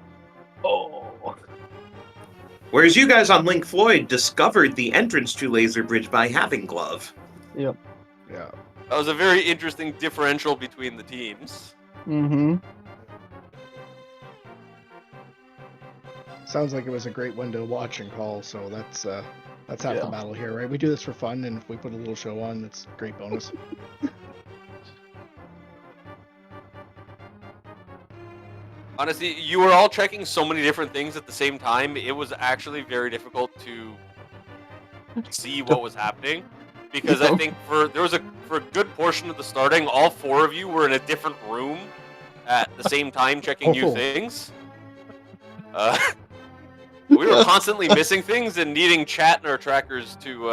Oh. Whereas you guys on Link Floyd discovered the entrance to Laser Bridge by having glove. Yep. Yeah. That was a very interesting differential between the teams. Mm-hmm. Sounds like it was a great one to watch and call, so that's half Yeah. the battle here, right? We do this for fun, and if we put a little show on, that's a great bonus. Honestly, you were all checking so many different things at the same time. It was actually very difficult to see what was happening, because I think for a good portion of the starting, all four of you were in a different room at the same time checking new Oh. things. We were constantly missing things and needing chat in our trackers to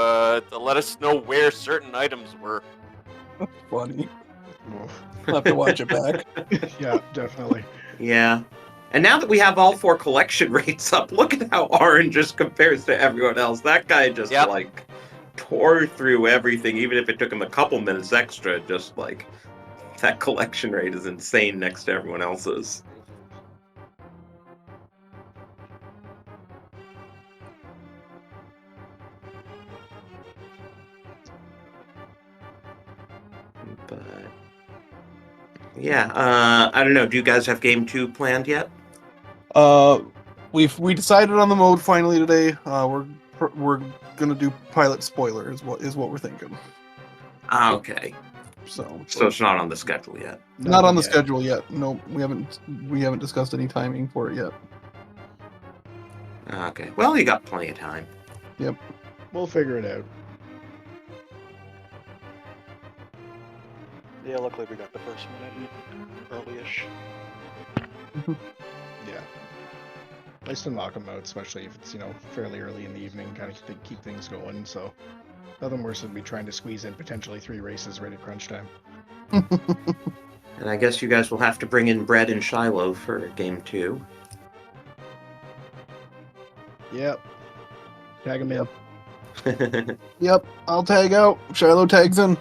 let us know where certain items were. Funny. Oof. I'll have to watch it back. Yeah, definitely. Yeah. And now that we have all four collection rates up, look at how orange just compares to everyone else. That guy just Yep. like tore through everything, even if it took him a couple minutes extra. Just like that collection rate is insane next to everyone else's. But yeah, I don't know. Do you guys have game 2 planned yet? We decided on the mode finally today. We're gonna do pilot spoiler is what we're thinking. Okay. So it's not on the schedule yet. not on the yet. schedule yet. No, we haven't discussed any timing for it yet. Okay. Well, you got plenty of time. Yep. We'll figure it out. Yeah, luckily we got the first minute early-ish. Yeah. Nice to knock them out, especially if it's, fairly early in the evening, kind of to keep things going. So nothing worse than be trying to squeeze in potentially 3 races right at crunch time. And I guess you guys will have to bring in Brett and Shiloh for game 2. Yep. Tag them in. Yep, I'll tag out. Shiloh tags in.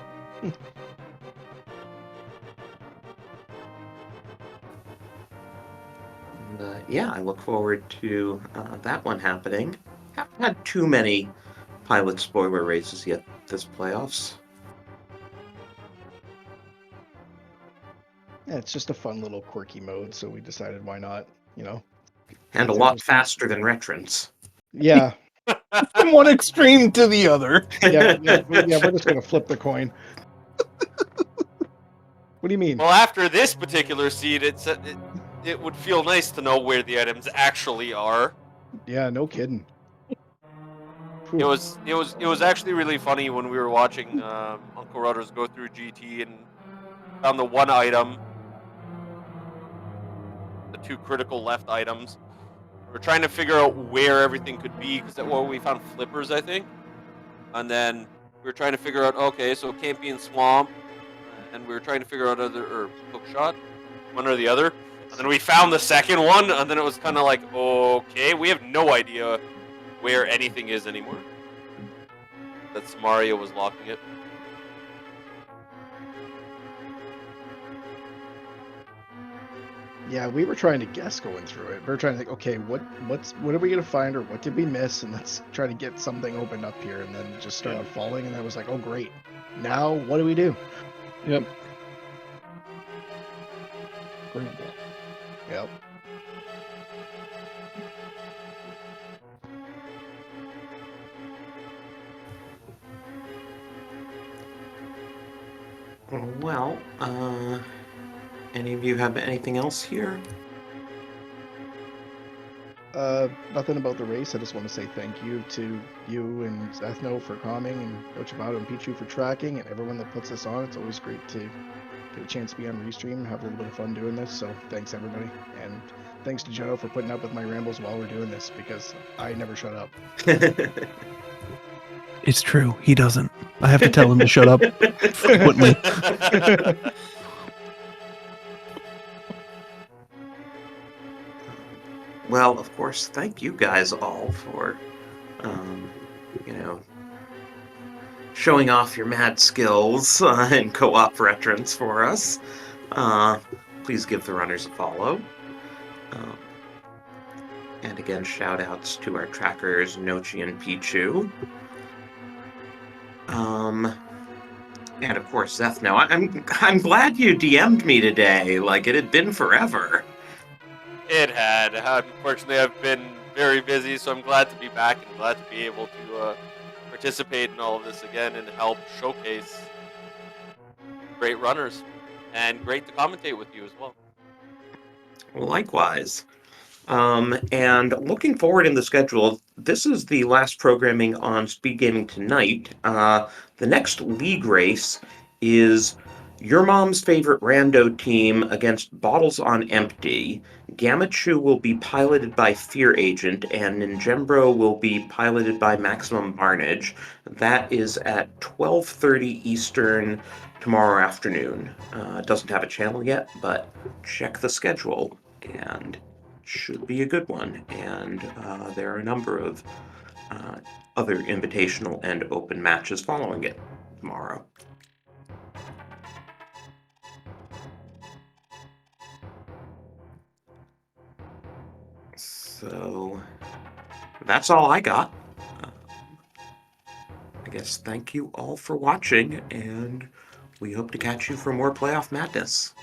Yeah, I look forward to that one happening. Haven't had too many pilot spoiler races yet this playoffs. Yeah, it's just a fun little quirky mode, so we decided why not, And a lot faster than Retrans. Yeah. From one extreme to the other. Yeah, we're just gonna flip the coin. What do you mean? Well, after this particular seed, it would feel nice to know where the items actually are. Yeah, no kidding. It was actually really funny when we were watching Uncle Rudders go through GT and found the one item, the 2 critical left items. We're trying to figure out where everything could be, because we found flippers, I think, and then we were trying to figure out, okay, so it can't be in swamp, and we were trying to figure out hook shot, one or the other, and then we found the second one, and then it was kind of like, okay, we have no idea where anything is anymore. That Samaria was locking it. Yeah, we were trying to guess going through it. We were trying to think, okay, what are we gonna find, or what did we miss, and let's try to get something opened up here. And then it just started falling, and I was like, oh great, now what do we do? Yep. Great one. Yep. Well, any of you have anything else here? Nothing about the race. I just want to say thank you to you and Ethno for calming, and Coach Abado and Pichu for tracking, and everyone that puts this on. It's always great to get a chance to be on Restream, have a little bit of fun doing this. So thanks everybody, and thanks to Joe for putting up with my rambles while we're doing this, because I never shut up. It's true. He doesn't. I have to tell him to shut up frequently. Well, of course, thank you guys all for, you know, showing off your mad skills in co-op veterans for us. Please give the runners a follow. And again, shout outs to our trackers, Nochi and Pichu. And of course, Zethno. I'm glad you DM'd me today. Like, it had been forever. It had. Unfortunately, I've been very busy, so I'm glad to be back and glad to be able to participate in all of this again and help showcase great runners. And great to commentate with you as well. Likewise. And looking forward in the schedule, this is the last programming on SpeedGaming tonight. The next league race is Your Mom's Favorite Rando Team against Bottles on Empty. Gamachu will be piloted by Fear Agent, and Ninjembro will be piloted by Maximum Barnage. That is at 12:30 Eastern tomorrow afternoon. It doesn't have a channel yet, but check the schedule, and should be a good one. And there are a number of other invitational and open matches following it tomorrow. So that's all I got. I guess thank you all for watching, and we hope to catch you for more Playoff Madness.